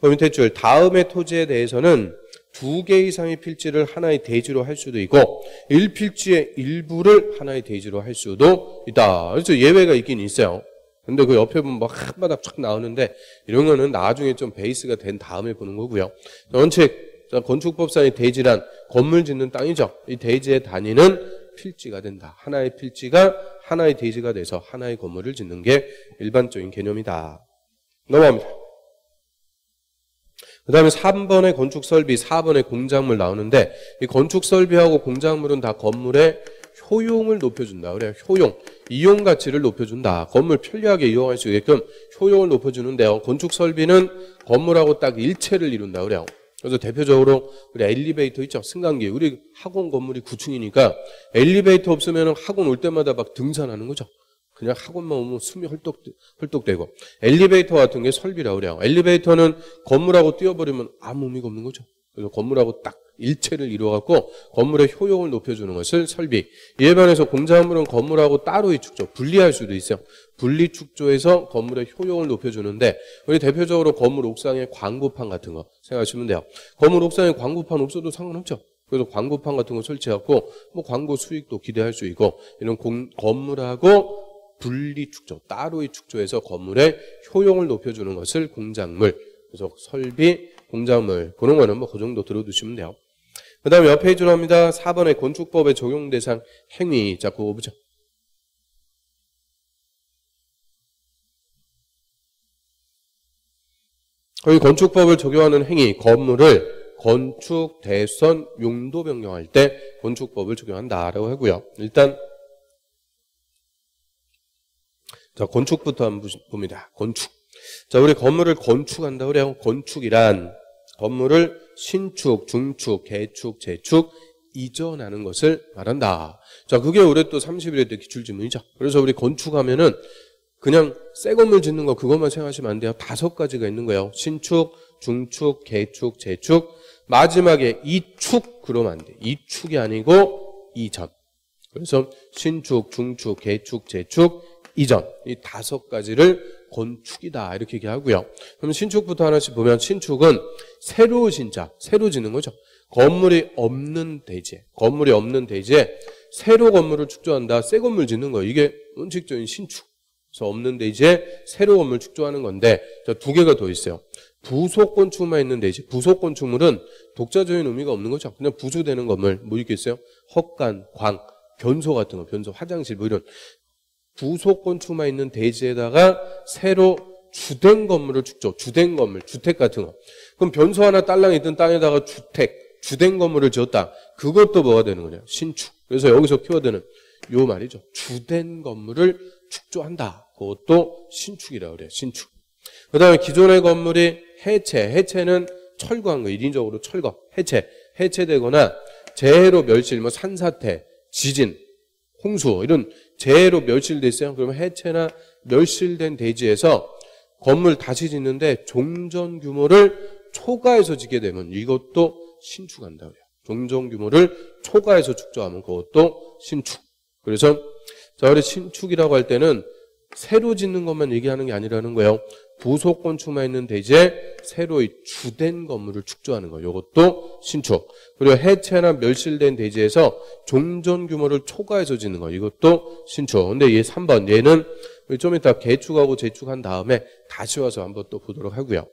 그 밑에 줄 다음의 토지에 대해서는 2개 이상의 필지를 하나의 대지로 할 수도 있고 1필지의 일부를 하나의 대지로 할 수도 있다. 그래서 예외가 있긴 있어요. 근데 그 옆에 보면 막 한바닥 쫙 나오는데 이런 거는 나중에 좀 베이스가 된 다음에 보는 거고요. 원칙 건축법상의 대지란 건물 짓는 땅이죠. 이 대지의 단위는 필지가 된다. 하나의 필지가 하나의 대지가 돼서 하나의 건물을 짓는 게 일반적인 개념이다. 넘어갑니다. 그 다음에 3번의 건축설비, 4번의 공작물 나오는데 이 건축설비하고 공작물은 다 건물의 효용을 높여준다. 그래요. 효용, 이용 가치를 높여준다. 건물 편리하게 이용할 수 있게끔 효용을 높여주는데요. 건축설비는 건물하고 딱 일체를 이룬다. 그래요. 그래서 대표적으로 우리 엘리베이터 있죠. 승강기. 우리 학원 건물이 9층이니까 엘리베이터 없으면 학원 올 때마다 막 등산하는 거죠. 그냥 학원만 오면 숨이 헐떡대고. 엘리베이터 같은 게 설비라고 그래요. 엘리베이터는 건물하고 띄워버리면 아무 의미가 없는 거죠. 그래서 건물하고 딱 일체를 이루어갖고 건물의 효용을 높여주는 것을 설비. 이에 반해서 공작물은 건물하고 따로 축조, 분리할 수도 있어요. 분리 축조해서 건물의 효용을 높여주는데 우리 대표적으로 건물 옥상에 광고판 같은 거 생각하시면 돼요. 건물 옥상에 광고판 없어도 상관없죠. 그래서 광고판 같은 거 설치해갖고 뭐 광고 수익도 기대할 수 있고 이런 건물하고 분리 축조, 따로이 축조해서 건물의 효용을 높여주는 것을 공작물. 그래서 설비, 공작물 그런 거는 뭐 그 정도 들어두시면 돼요. 그 다음에 옆 페이지로 합니다. 4번에 건축법의 적용 대상 행위. 자, 그거 보죠. 거기 건축법을 적용하는 행위, 건물을 건축, 대선, 용도 변경할 때 건축법을 적용한다라고 하고요. 일단 자, 건축부터 한번 봅니다. 건축. 자, 우리 건물을 건축한다고 그래요. 건축이란 건물을 신축, 중축, 개축, 재축, 이전하는 것을 말한다. 자, 그게 올해 또 31회 때 기출지문이죠. 그래서 우리 건축하면은 그냥 새 건물 짓는 거 그것만 생각하시면 안 돼요. 5가지가 있는 거예요. 신축, 중축, 개축, 재축, 마지막에 이축 그러면 안 돼. 이축이 아니고 이전. 그래서 신축, 중축, 개축, 재축, 이전. 이 5가지를 건축이다 이렇게 얘기하고요. 그럼 신축부터 하나씩 보면 신축은 새로 진짜 새로 짓는 거죠. 건물이 없는 대지에 새로 건물을 축조한다. 새 건물 짓는 거 이게 원칙적인 신축. 그래서 없는 대지에 새로 건물 축조하는 건데 자, 2개가 더 있어요. 부속 건축만 있는 대지. 부속 건축물은 독자적인 의미가 없는 거죠. 그냥 부수되는 건물 뭐 있겠어요? 헛간, 광, 변소 같은 거, 변소, 화장실 뭐 이런 부속 건축만 있는 대지에다가 새로 주된 건물을 축조. 주된 건물, 주택 같은 거. 그럼 변소 하나 딸랑 있던 땅에다가 주된 건물을 지었다. 그것도 뭐가 되는 거냐? 신축. 그래서 여기서 키워드는 요 말이죠. 주된 건물을 축조한다. 그것도 신축이라고 그래요. 신축. 그 다음에 기존의 건물이 해체는 철거한 거. 인위적으로 철거. 해체되거나 재해로 멸실, 뭐 산사태, 지진, 홍수 이런 재해로 멸실됐어요. 그러면 해체나 멸실된 대지에서 건물 다시 짓는데 종전 규모를 초과해서 짓게 되면 이것도 신축한다 그래요. 종전 규모를 초과해서 축조하면 그것도 신축. 그래서 자, 우리 신축이라고 할 때는 새로 짓는 것만 얘기하는 게 아니라는 거예요. 부속 건축만 있는 대지에 새로 주된 건물을 축조하는 거. 이것도 신축. 그리고 해체나 멸실된 대지에서 종전 규모를 초과해서 짓는 거. 이것도 신축. 근데 얘 3번. 얘는 좀 이따 개축하고 재축한 다음에 다시 와서 한번 또 보도록 하고요.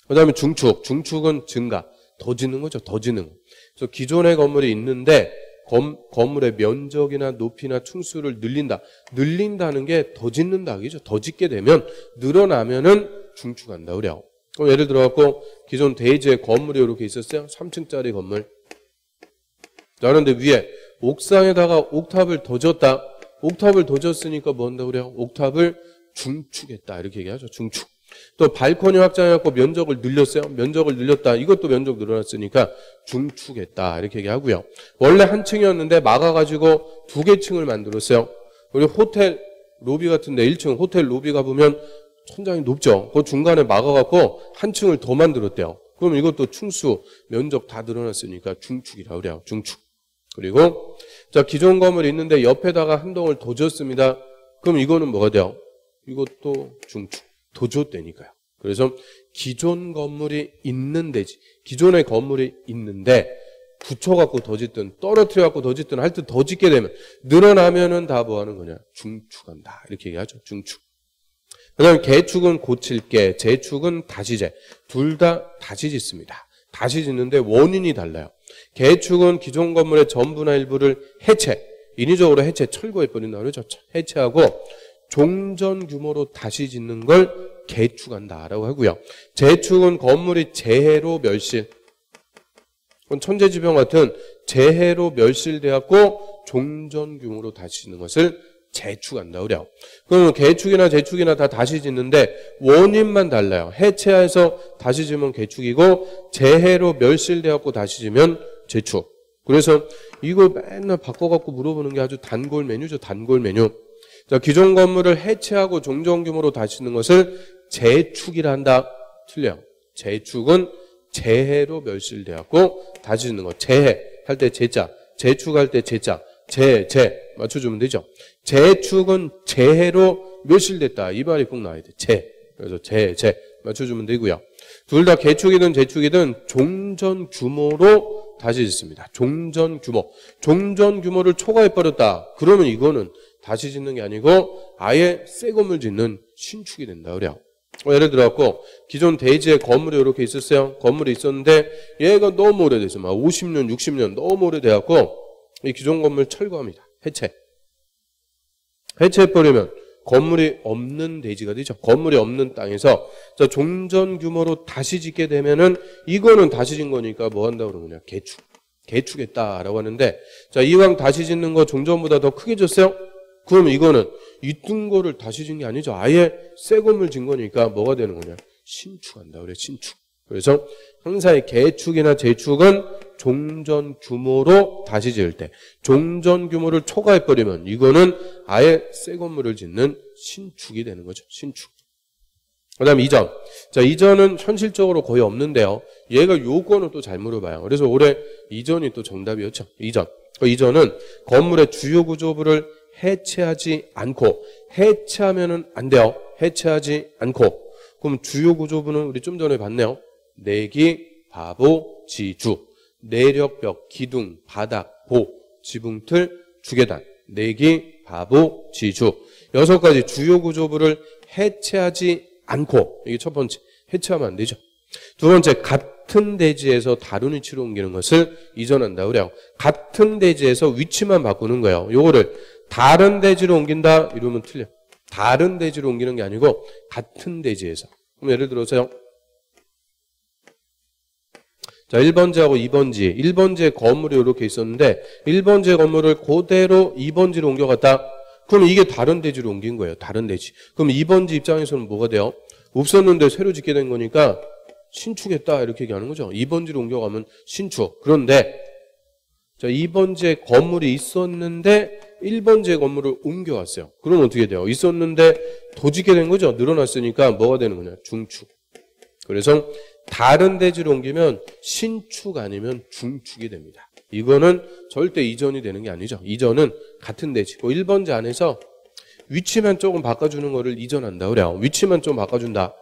그 다음에 중축. 중축은 증가. 더 짓는 거죠. 더 짓는 거. 그래서 기존의 건물이 있는데 건물의 면적이나 높이나 층수를 늘린다는 게 더 짓는다. 그죠? 더 짓게 되면 늘어나면은 중축한다. 그래요. 그럼 예를 들어갖고 기존 대지에 건물이 이렇게 있었어요. 3층짜리 건물. 자, 그런데 위에 옥상에다가 옥탑을 더 졌다. 옥탑을 더 졌으니까 뭐 한다고 그래요? 옥탑을 중축했다. 이렇게 얘기하죠. 중축. 또 발코니 확장해갖고 면적을 늘렸어요. 면적을 늘렸다. 이것도 면적 늘어났으니까 중축했다. 이렇게 얘기하고요. 원래 한 층이었는데 막아가지고 2개 층을 만들었어요. 우리 호텔 로비 같은데 1층 호텔 로비 가보면 천장이 높죠. 그 중간에 막아갖고 한 층을 더 만들었대요. 그럼 이것도 층수 면적 다 늘어났으니까 중축이라고 그래요. 중축. 그리고 자, 기존 건물 있는데 옆에다가 한 동을 더 졌습니다. 그럼 이거는 뭐가 돼요? 이것도 중축. 더 줬다니까요. 그래서 기존 건물이 있는 데지. 기존의 건물이 있는데 붙여갖고 더 짓든 떨어뜨려갖고 더 짓든 하여튼 더 짓게 되면 늘어나면은 다 뭐 하는 거냐? 중축한다. 이렇게 얘기하죠. 중축. 그 다음에 개축은 고칠게, 재축은 다시재. 둘 다 다시 짓습니다. 다시 짓는데 원인이 달라요. 개축은 기존 건물의 전부나 일부를 인위적으로 철거해버린다. 그러죠. 해체하고 종전 규모로 다시 짓는 걸 개축한다라고 하고요. 재축은 건물이 재해로 멸실. 천재지변 같은 재해로 멸실되었고 종전 규모로 다시 짓는 것을 재축한다고 그래요. 그러면 개축이나 재축이나 다 다시 짓는데 원인만 달라요. 해체해서 다시 지으면 개축이고 재해로 멸실되었고 다시 지으면 재축. 그래서 이거 맨날 바꿔갖고 물어보는 게 아주 단골 메뉴죠. 단골 메뉴. 자, 기존 건물을 해체하고 종전 규모로 다시 짓는 것을 재축이라 한다. 틀려요. 재축은 재해로 멸실되었고 다시 짓는 거. 재해 할 때 재자, 재축할 때 재자, 재 맞춰주면 되죠. 재축은 재해로 멸실됐다. 이 말이 꼭 나와야 돼. 그래서 재 맞춰주면 되고요. 둘 다 개축이든 재축이든 종전 규모로 다시 짓습니다. 종전 규모를 초과해버렸다. 그러면 이거는 다시 짓는 게 아니고 아예 새 건물 짓는 신축이 된다 그래요. 예를 들어갖고 기존 대지에 건물이 이렇게 있었어요. 건물이 있었는데 얘가 너무 오래돼서 막 50년, 60년 너무 오래돼갖고 이 기존 건물 철거합니다. 해체해버리면 건물이 없는 대지가 되죠. 건물이 없는 땅에서 자, 종전 규모로 다시 짓게 되면은 이거는 다시 짓는 거니까 뭐 한다고 그러느냐? 개축했다라고 하는데 자, 이왕 다시 짓는 거 종전보다 더 크게 졌어요? 그럼 이거는 있던 거를 다시 짓는 게 아니죠. 아예 새 건물 짓는 거니까 뭐가 되는 거냐? 신축한다 그래, 신축. 그래서 항상 개축이나 재축은 종전 규모로 다시 지을 때 종전 규모를 초과해버리면 이거는 아예 새 건물을 짓는 신축이 되는 거죠. 신축. 그 다음에 이전. 자, 이전은 현실적으로 거의 없는데요. 얘가 요거는 또 잘 물어봐요. 그래서 올해 이전이 또 정답이었죠. 이전. 이전은 건물의 주요 구조부를 해체하지 않고 해체하면은 안 돼요. 해체하지 않고. 그럼 주요 구조부는 우리 좀 전에 봤네요. 내기, 바보, 지주, 내력벽, 기둥, 바닥, 보, 지붕틀, 주계단, 내기, 바보, 지주. 6가지 주요 구조부를 해체하지 않고 이게 첫 번째. 해체하면 안 되죠. 두 번째, 같은 대지에서 다른 위치로 옮기는 것을 이전한다 그래요. 같은 대지에서 위치만 바꾸는 거예요. 요거를 다른 대지로 옮긴다 이러면 틀려. 다른 대지로 옮기는 게 아니고 같은 대지에서. 그럼 예를 들어서요. 자, 1번지하고 2번지. 1번지에 건물이 이렇게 있었는데 1번지의 건물을 그대로 2번지로 옮겨갔다. 그럼 이게 다른 대지로 옮긴 거예요. 다른 대지. 그럼 2번지 입장에서는 뭐가 돼요? 없었는데 새로 짓게 된 거니까 신축했다 이렇게 얘기하는 거죠. 2번지로 옮겨가면 신축. 그런데 자, 2번지에 건물이 있었는데 1번지의 건물을 옮겨왔어요. 그럼 어떻게 돼요? 있었는데 더 짓게 된 거죠. 늘어났으니까 뭐가 되는 거냐? 중축. 그래서 다른 대지로 옮기면 신축 아니면 중축이 됩니다. 이거는 절대 이전이 되는 게 아니죠. 이전은 같은 대지. 1번지 안에서 위치만 조금 바꿔주는 거를 이전한다 그래요. 위치만 좀 바꿔준다.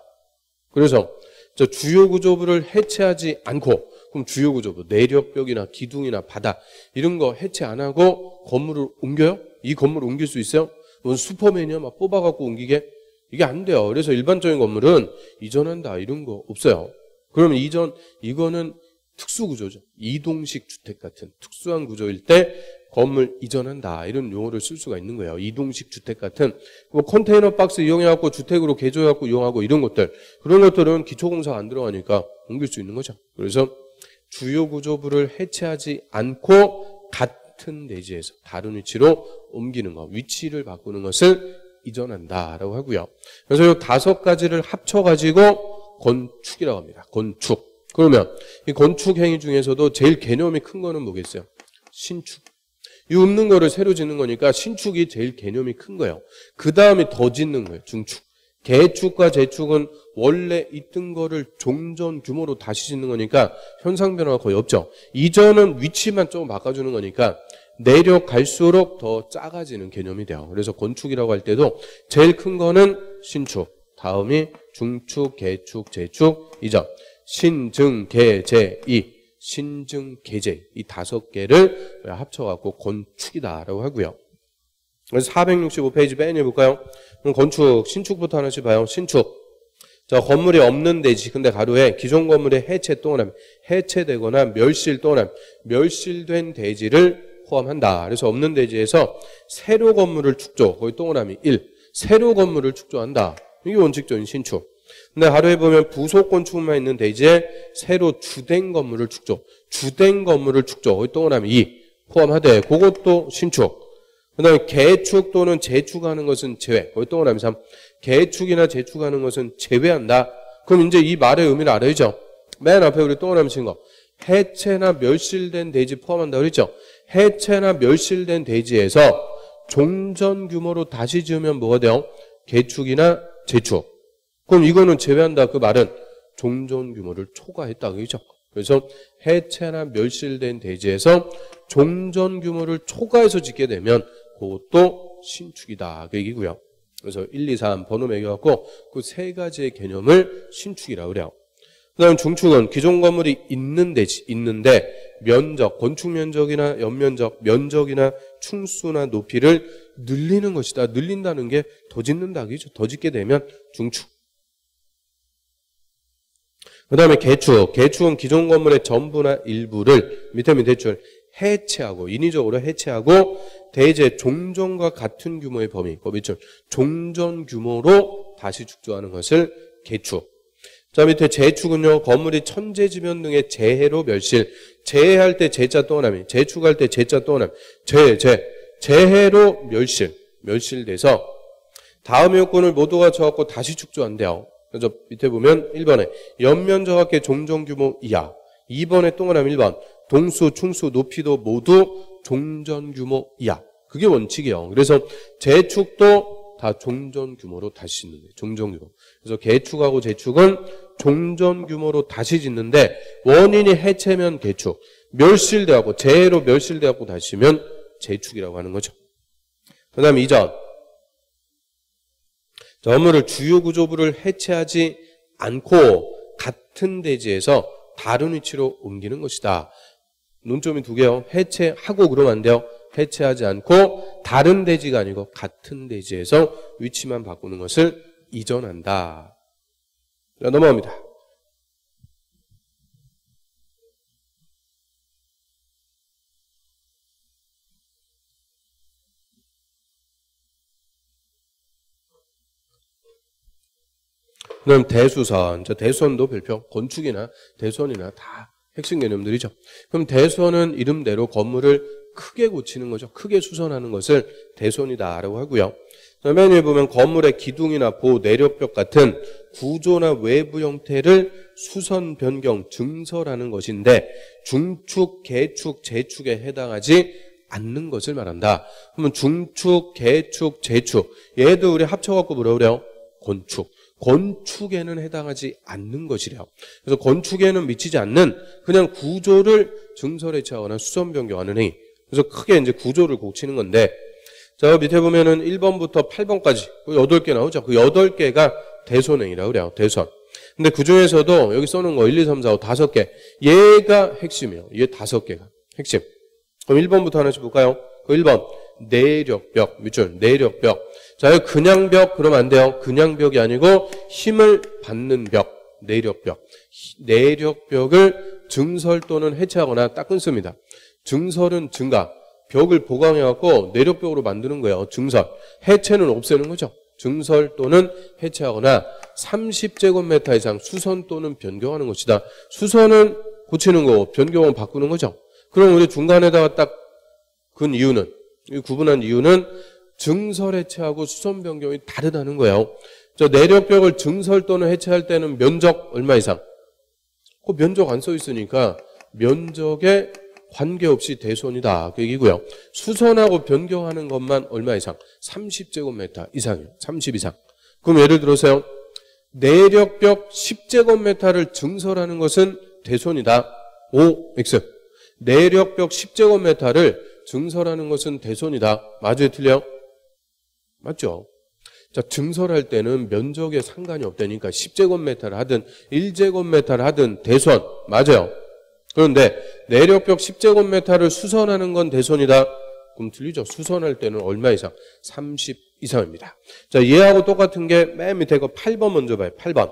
그래서 저 주요 구조부를 해체하지 않고 그럼 주요 구조부 내력벽이나 기둥이나 바닥 이런 거 해체 안 하고 건물을 옮겨요? 이 건물을 옮길 수 있어요? 뭔 슈퍼맨이야? 막 뽑아갖고 옮기게? 이게 안 돼요. 그래서 일반적인 건물은 이전한다 이런 거 없어요. 그러면 이거는 특수구조죠. 이동식 주택 같은 특수한 구조일 때 건물 이전한다 이런 용어를 쓸 수가 있는 거예요. 이동식 주택 같은 뭐 컨테이너 박스 이용해갖고 주택으로 개조해갖고 이용하고 이런 것들 그런 것들은 기초공사가 안 들어가니까 옮길 수 있는 거죠. 그래서 주요 구조부를 해체하지 않고 같은 대지에서 다른 위치로 옮기는 것, 위치를 바꾸는 것을 이전한다라고 하고요. 그래서 이 5가지를 합쳐가지고 건축이라고 합니다. 건축. 그러면 이 건축 행위 중에서도 제일 개념이 큰 거는 뭐겠어요? 신축. 이 없는 거를 새로 짓는 거니까 신축이 제일 개념이 큰 거예요. 그 다음에 더 짓는 거예요. 중축. 개축과 재축은 원래 있던 거를 종전 규모로 다시 짓는 거니까 현상 변화가 거의 없죠. 이전은 위치만 조금 바꿔주는 거니까 내려갈수록 더 작아지는 개념이 돼요. 그래서 건축이라고 할 때도 제일 큰 거는 신축, 다음이 중축, 개축, 재축, 이전, 신증, 개, 재, 이, 신증, 개재 이 5개를 합쳐갖고 건축이다라고 하고요. 그래서 465페이지 맨 위에 볼까요? 그럼 건축, 신축부터 하나씩 봐요. 신축. 자, 건물이 없는 대지. 근데 가로에 기존 건물의 해체 또는 해체되거나 멸실 또는 멸실된 대지를 포함한다. 그래서 없는 대지에서 새로 건물을 축조. 거기 동그라미 1. 새로 건물을 축조한다. 이게 원칙적인 신축. 근데 가로에 보면 부속 건축물만 있는 대지에 새로 주된 건물을 축조. 주된 건물을 축조. 거기 동그라미 2. 포함하되 그것도 신축. 그 다음에 개축 또는 재축하는 것은 제외. 거기 동그라미 3. 개축이나 재축하는 것은 제외한다. 그럼 이제 이 말의 의미를 알아야죠. 맨 앞에 우리 동그라미 친 거. 해체나 멸실된 대지 포함한다 그랬죠. 해체나 멸실된 대지에서 종전 규모로 다시 지으면 뭐가 돼요? 개축이나 재축. 그럼 이거는 제외한다. 그 말은 종전 규모를 초과했다 그죠? 그래서 해체나 멸실된 대지에서 종전 규모를 초과해서 짓게 되면 그것도 신축이다 그 얘기고요. 그래서 1, 2, 3 번호 매겨갖고 그 3가지의 개념을 신축이라고 그래요. 그 그다음 중축은 기존 건물이 있는데 면적, 건축 면적이나 연면적, 면적이나 충수나 높이를 늘리는 것이다. 늘린다는 게 더 짓는다기죠. 더 짓게 되면 중축. 그 다음에 개축. 개축은 기존 건물의 전부나 일부를 밑에 대출 해체하고 인위적으로 해체하고 대제 종전과 같은 규모의 범위, 그 밑줄 종전 규모로 다시 축조하는 것을 개축. 자, 밑에 재축은요, 건물이 천재지변 등의 재해로 멸실. 재해할 때 재자 또 하나미, 재축할 때 재자 또 하나미, 재해로 멸실돼서 다음 요건을 모두 갖춰갖고 다시 축조한대요. 그래서 밑에 보면 1번에 연면적합계 종전규모 이하, 2번에 동그라미 1번 동수, 충수, 높이도 모두 종전규모 이하. 그게 원칙이에요. 그래서 재축도 다 종전규모로 다시 짓는데 종전규모. 그래서 개축하고 재축은 종전규모로 다시 짓는데 원인이 해체면 개축, 멸실돼갖고 재해로 멸실돼갖고 다시 지면 재축이라고 하는 거죠. 그 다음에 2전 건물을 주요 구조부를 해체하지 않고 같은 대지에서 다른 위치로 옮기는 것이다. 논점이 두 개요. 해체하고 그러면 안 돼요. 해체하지 않고 다른 대지가 아니고 같은 대지에서 위치만 바꾸는 것을 이전한다. 자, 넘어갑니다. 그다음 대수선. 대수선도 별표 건축이나 대수선이나 다 핵심 개념들이죠. 그럼 대수선은 이름대로 건물을 크게 고치는 거죠. 크게 수선하는 것을 대수선이다라고 하고요. 맨 위에 보면 건물의 기둥이나 보, 내력벽 같은 구조나 외부 형태를 수선, 변경, 증설하는 것인데 중축, 개축, 재축에 해당하지 않는 것을 말한다. 그러면 중축, 개축, 재축 얘도 우리 합쳐갖고 뭐라 그래요? 건축. 건축에는 해당하지 않는 것이래요. 그래서 건축에는 미치지 않는 그냥 구조를 증설해체하거나 수선 변경하는 행위. 그래서 크게 이제 구조를 고치는 건데, 자, 밑에 보면은 1번부터 8번까지 8개 나오죠. 그 8개가 대손행위라고 그래요. 대손. 근데 그 중에서도 여기 써놓은 거 1, 2, 3, 4, 5 5개. 얘가 핵심이에요. 얘 5개가 핵심. 그럼 1번부터 하나씩 볼까요? 그 1번. 내력벽. 밑줄. 내력벽. 자, 그냥 벽 그러면 안 돼요. 그냥 벽이 아니고 힘을 받는 벽. 내력벽. 내력벽을 증설 또는 해체하거나 딱 끊습니다. 증설은 증가. 벽을 보강해갖고 내력벽으로 만드는 거예요. 증설. 해체는 없애는 거죠. 증설 또는 해체하거나 30제곱미터 이상 수선 또는 변경하는 것이다. 수선은 고치는 거고 변경은 바꾸는 거죠. 그럼 우리 중간에다가 딱 근 이유는, 구분한 이유는 증설 해체하고 수선 변경이 다르다는 거예요. 저 내력벽을 증설 또는 해체할 때는 면적 얼마 이상? 그 면적 안 써 있으니까 면적에 관계없이 대손이다. 그 얘기고요. 수선하고 변경하는 것만 얼마 이상? 30제곱미터 이상이에요. 30 이상. 그럼 예를 들어서요. 내력벽 10제곱미터를 증설하는 것은 대손이다. OX. 내력벽 10제곱미터를 증설하는 것은 대손이다. 맞아요? 틀려요? 맞죠? 자, 증설할 때는 면적에 상관이 없다니까 10제곱미터를 하든 1제곱미터를 하든 대손. 맞아요? 그런데 내력벽 10제곱미터를 수선하는 건 대손이다. 그럼 틀리죠. 수선할 때는 얼마 이상? 30 이상입니다. 자, 얘하고 똑같은 게 맨 밑에 거 8번 먼저 봐요. 8번.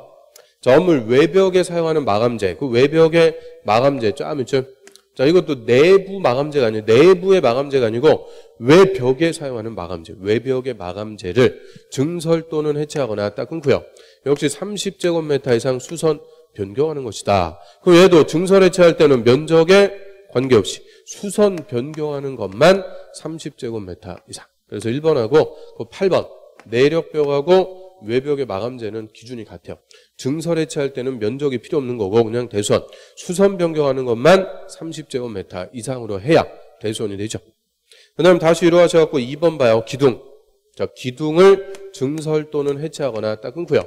자, 건물 외벽에 사용하는 마감재. 그 외벽의 마감재 쫙 있죠. 자, 이것도 내부 마감재가 아니고 내부의 마감재가 아니고 외벽에 사용하는 마감재. 외벽의 마감재를 증설 또는 해체하거나 딱 끊고요. 역시 30제곱미터 이상 수선 변경하는 것이다. 그럼 얘도 증설 해체할 때는 면적에 관계없이 수선 변경하는 것만 30제곱미터 이상. 그래서 1번하고 그 8번 내력벽하고 외벽의 마감재는 기준이 같아요. 증설 해체할 때는 면적이 필요 없는 거고 그냥 대손. 수선 변경하는 것만 30제곱미터 이상으로 해야 대손이 되죠. 그 다음 다시 위로 하셔갖고 2번 봐요. 기둥. 자, 기둥을 증설 또는 해체하거나 딱 끊고요.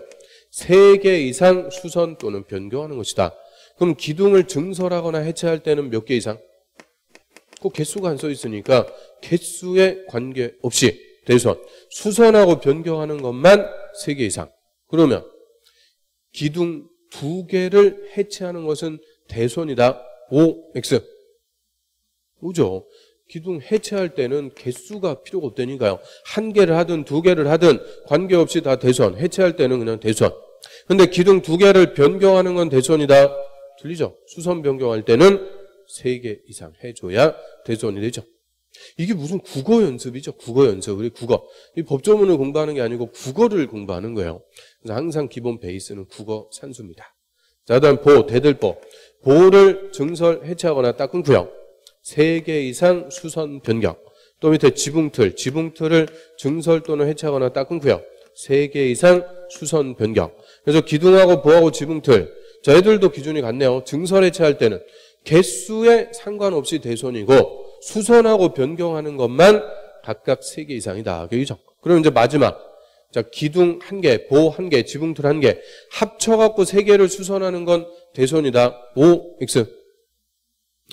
3개 이상 수선 또는 변경하는 것이다. 그럼 기둥을 증설하거나 해체할 때는 몇 개 이상? 꼭 개수가 안 써 있으니까 개수에 관계없이 대손. 수선하고 변경하는 것만 3개 이상. 그러면 기둥 두 개를 해체하는 것은 대손이다. OX. 오죠. 기둥 해체할 때는 개수가 필요가 없다니까요. 한 개를 하든 두 개를 하든 관계없이 다 대손. 해체할 때는 그냥 대손. 근데 기둥 두 개를 변경하는 건 대손이다. 틀리죠. 수선 변경할 때는 세 개 이상 해줘야 대손이 되죠. 이게 무슨 국어 연습이죠. 국어 연습. 우리 국어. 이 법조문을 공부하는 게 아니고 국어를 공부하는 거예요. 그래서 항상 기본 베이스는 국어 산수입니다. 자, 다음 보, 대들보. 보를 증설 해체하거나 딱 끊고요. 세 개 이상 수선 변경. 또 밑에 지붕틀. 지붕틀을 증설 또는 해체하거나 딱 끊고요. 세 개 이상 수선 변경. 그래서 기둥하고 보하고 지붕틀. 자, 애들도 기준이 같네요. 증설 해체할 때는 개수에 상관없이 대손이고 수선하고 변경하는 것만 각각 3개 이상이다. 그죠? 그럼 이제 마지막. 자, 기둥 1개, 보 1개, 지붕틀 1개. 합쳐갖고 3개를 수선하는 건 대손이다. OX.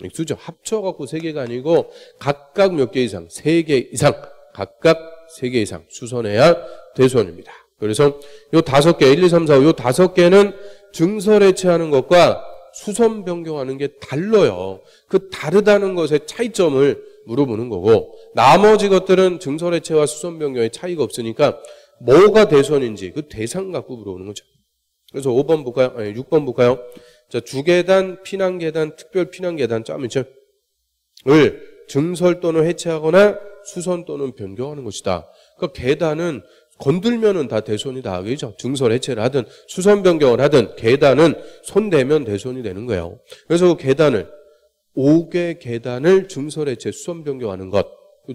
X죠. 합쳐갖고 3개가 아니고 각각 몇 개 이상, 3개 이상, 각각 3개 이상 수선해야 대손입니다. 그래서 요 5개, 1, 2, 3, 4, 5, 요 5개는 증설 해체하는 것과 수선 변경하는 게 달라요. 그 다르다는 것의 차이점을 물어보는 거고 나머지 것들은 증설 해체와 수선 변경의 차이가 없으니까 뭐가 대손인지 그 대상 갖고 물어보는 거죠. 그래서 5번 볼까요? 아니 6번 볼까요? 자, 주계단, 피난계단, 특별 피난계단 짜면을 증설 또는 해체하거나 수선 또는 변경하는 것이다. 그러니까 계단은 건들면은 다 대손이다. 그죠? 증설 해체를 하든 수선 변경을 하든 계단은 손대면 대손이 되는 거예요. 그래서 그 계단을 5개 계단을 증설 해체 수선 변경하는 것.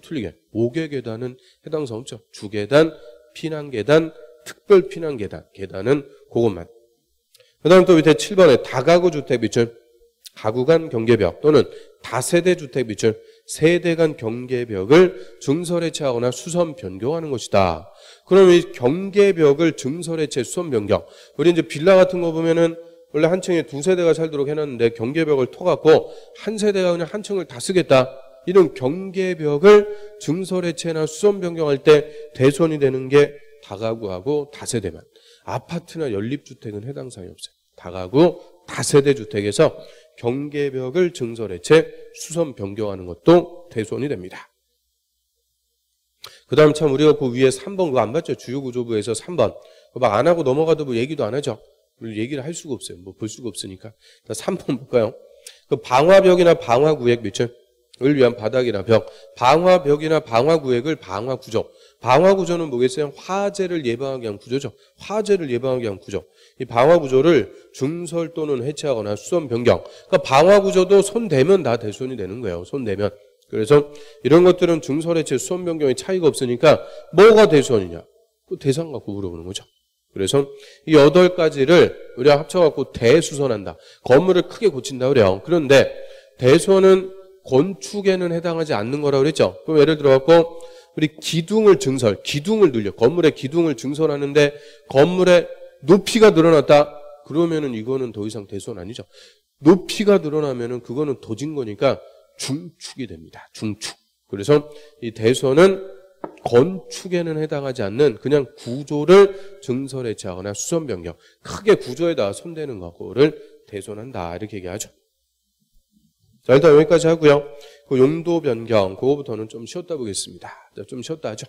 틀리게 5개 계단은 해당 사항 없죠. 주계단, 피난계단, 특별 피난계단. 계단은 그것만. 그다음 또 밑에 7번에 다가구 주택 비출 가구 간 경계벽 또는 다세대 주택 비출 세대 간 경계벽을 증설 해체하거나 수선 변경하는 것이다. 그럼 이 경계벽을 증설 해체 수선 변경. 우리 이제 빌라 같은 거 보면은 원래 한 층에 두 세대가 살도록 해놨는데 경계벽을 터갖고 한 세대가 그냥 한 층을 다 쓰겠다. 이런 경계벽을 증설 해체나 수선 변경할 때 대손이 되는 게 다가구하고 다세대만. 아파트나 연립주택은 해당 사항이 없어요. 다가구, 다세대 주택에서 경계벽을 증설 해체, 수선 변경하는 것도 대손이 됩니다. 그 다음 참 우리가 그 위에 3번 그거 안 봤죠? 주요구조부에서 3번. 막 안 하고 넘어가도 뭐 얘기도 안 하죠? 얘기를 할 수가 없어요. 뭐 볼 수가 없으니까. 3번 볼까요? 그 방화벽이나 방화구획 밑을 위한 바닥이나 벽. 방화벽이나 방화구획을 방화구조. 방화구조는 뭐겠어요? 화재를 예방하기 위한 구조죠. 화재를 예방하기 위한 구조. 이 방화구조를 증설 또는 해체하거나 수선 변경. 그러니까 방화구조도 손대면 다 대손이 되는 거예요. 손대면. 그래서 이런 것들은 증설 해체 수선 변경의 차이가 없으니까 뭐가 대손이냐? 그 대상 갖고 물어보는 거죠. 그래서 이 8가지를 우리가 합쳐갖고 대수선한다. 건물을 크게 고친다 그래요. 그런데 대손은 건축에는 해당하지 않는 거라고 그랬죠. 그럼 예를 들어갖고 우리 기둥을 증설, 기둥을 늘려, 건물의 기둥을 증설하는데 건물의 높이가 늘어났다. 그러면은 이거는 더 이상 대손 아니죠. 높이가 늘어나면은 그거는 도진 거니까 중축이 됩니다. 중축. 그래서 이 대손은 건축에는 해당하지 않는 그냥 구조를 증설 해체하거나 수선 변경, 크게 구조에다 손대는 거를 대손한다. 이렇게 얘기하죠. 자, 일단 여기까지 하고요. 그 용도 변경, 그거부터는 좀 쉬었다 보겠습니다. 좀 쉬었다 하죠.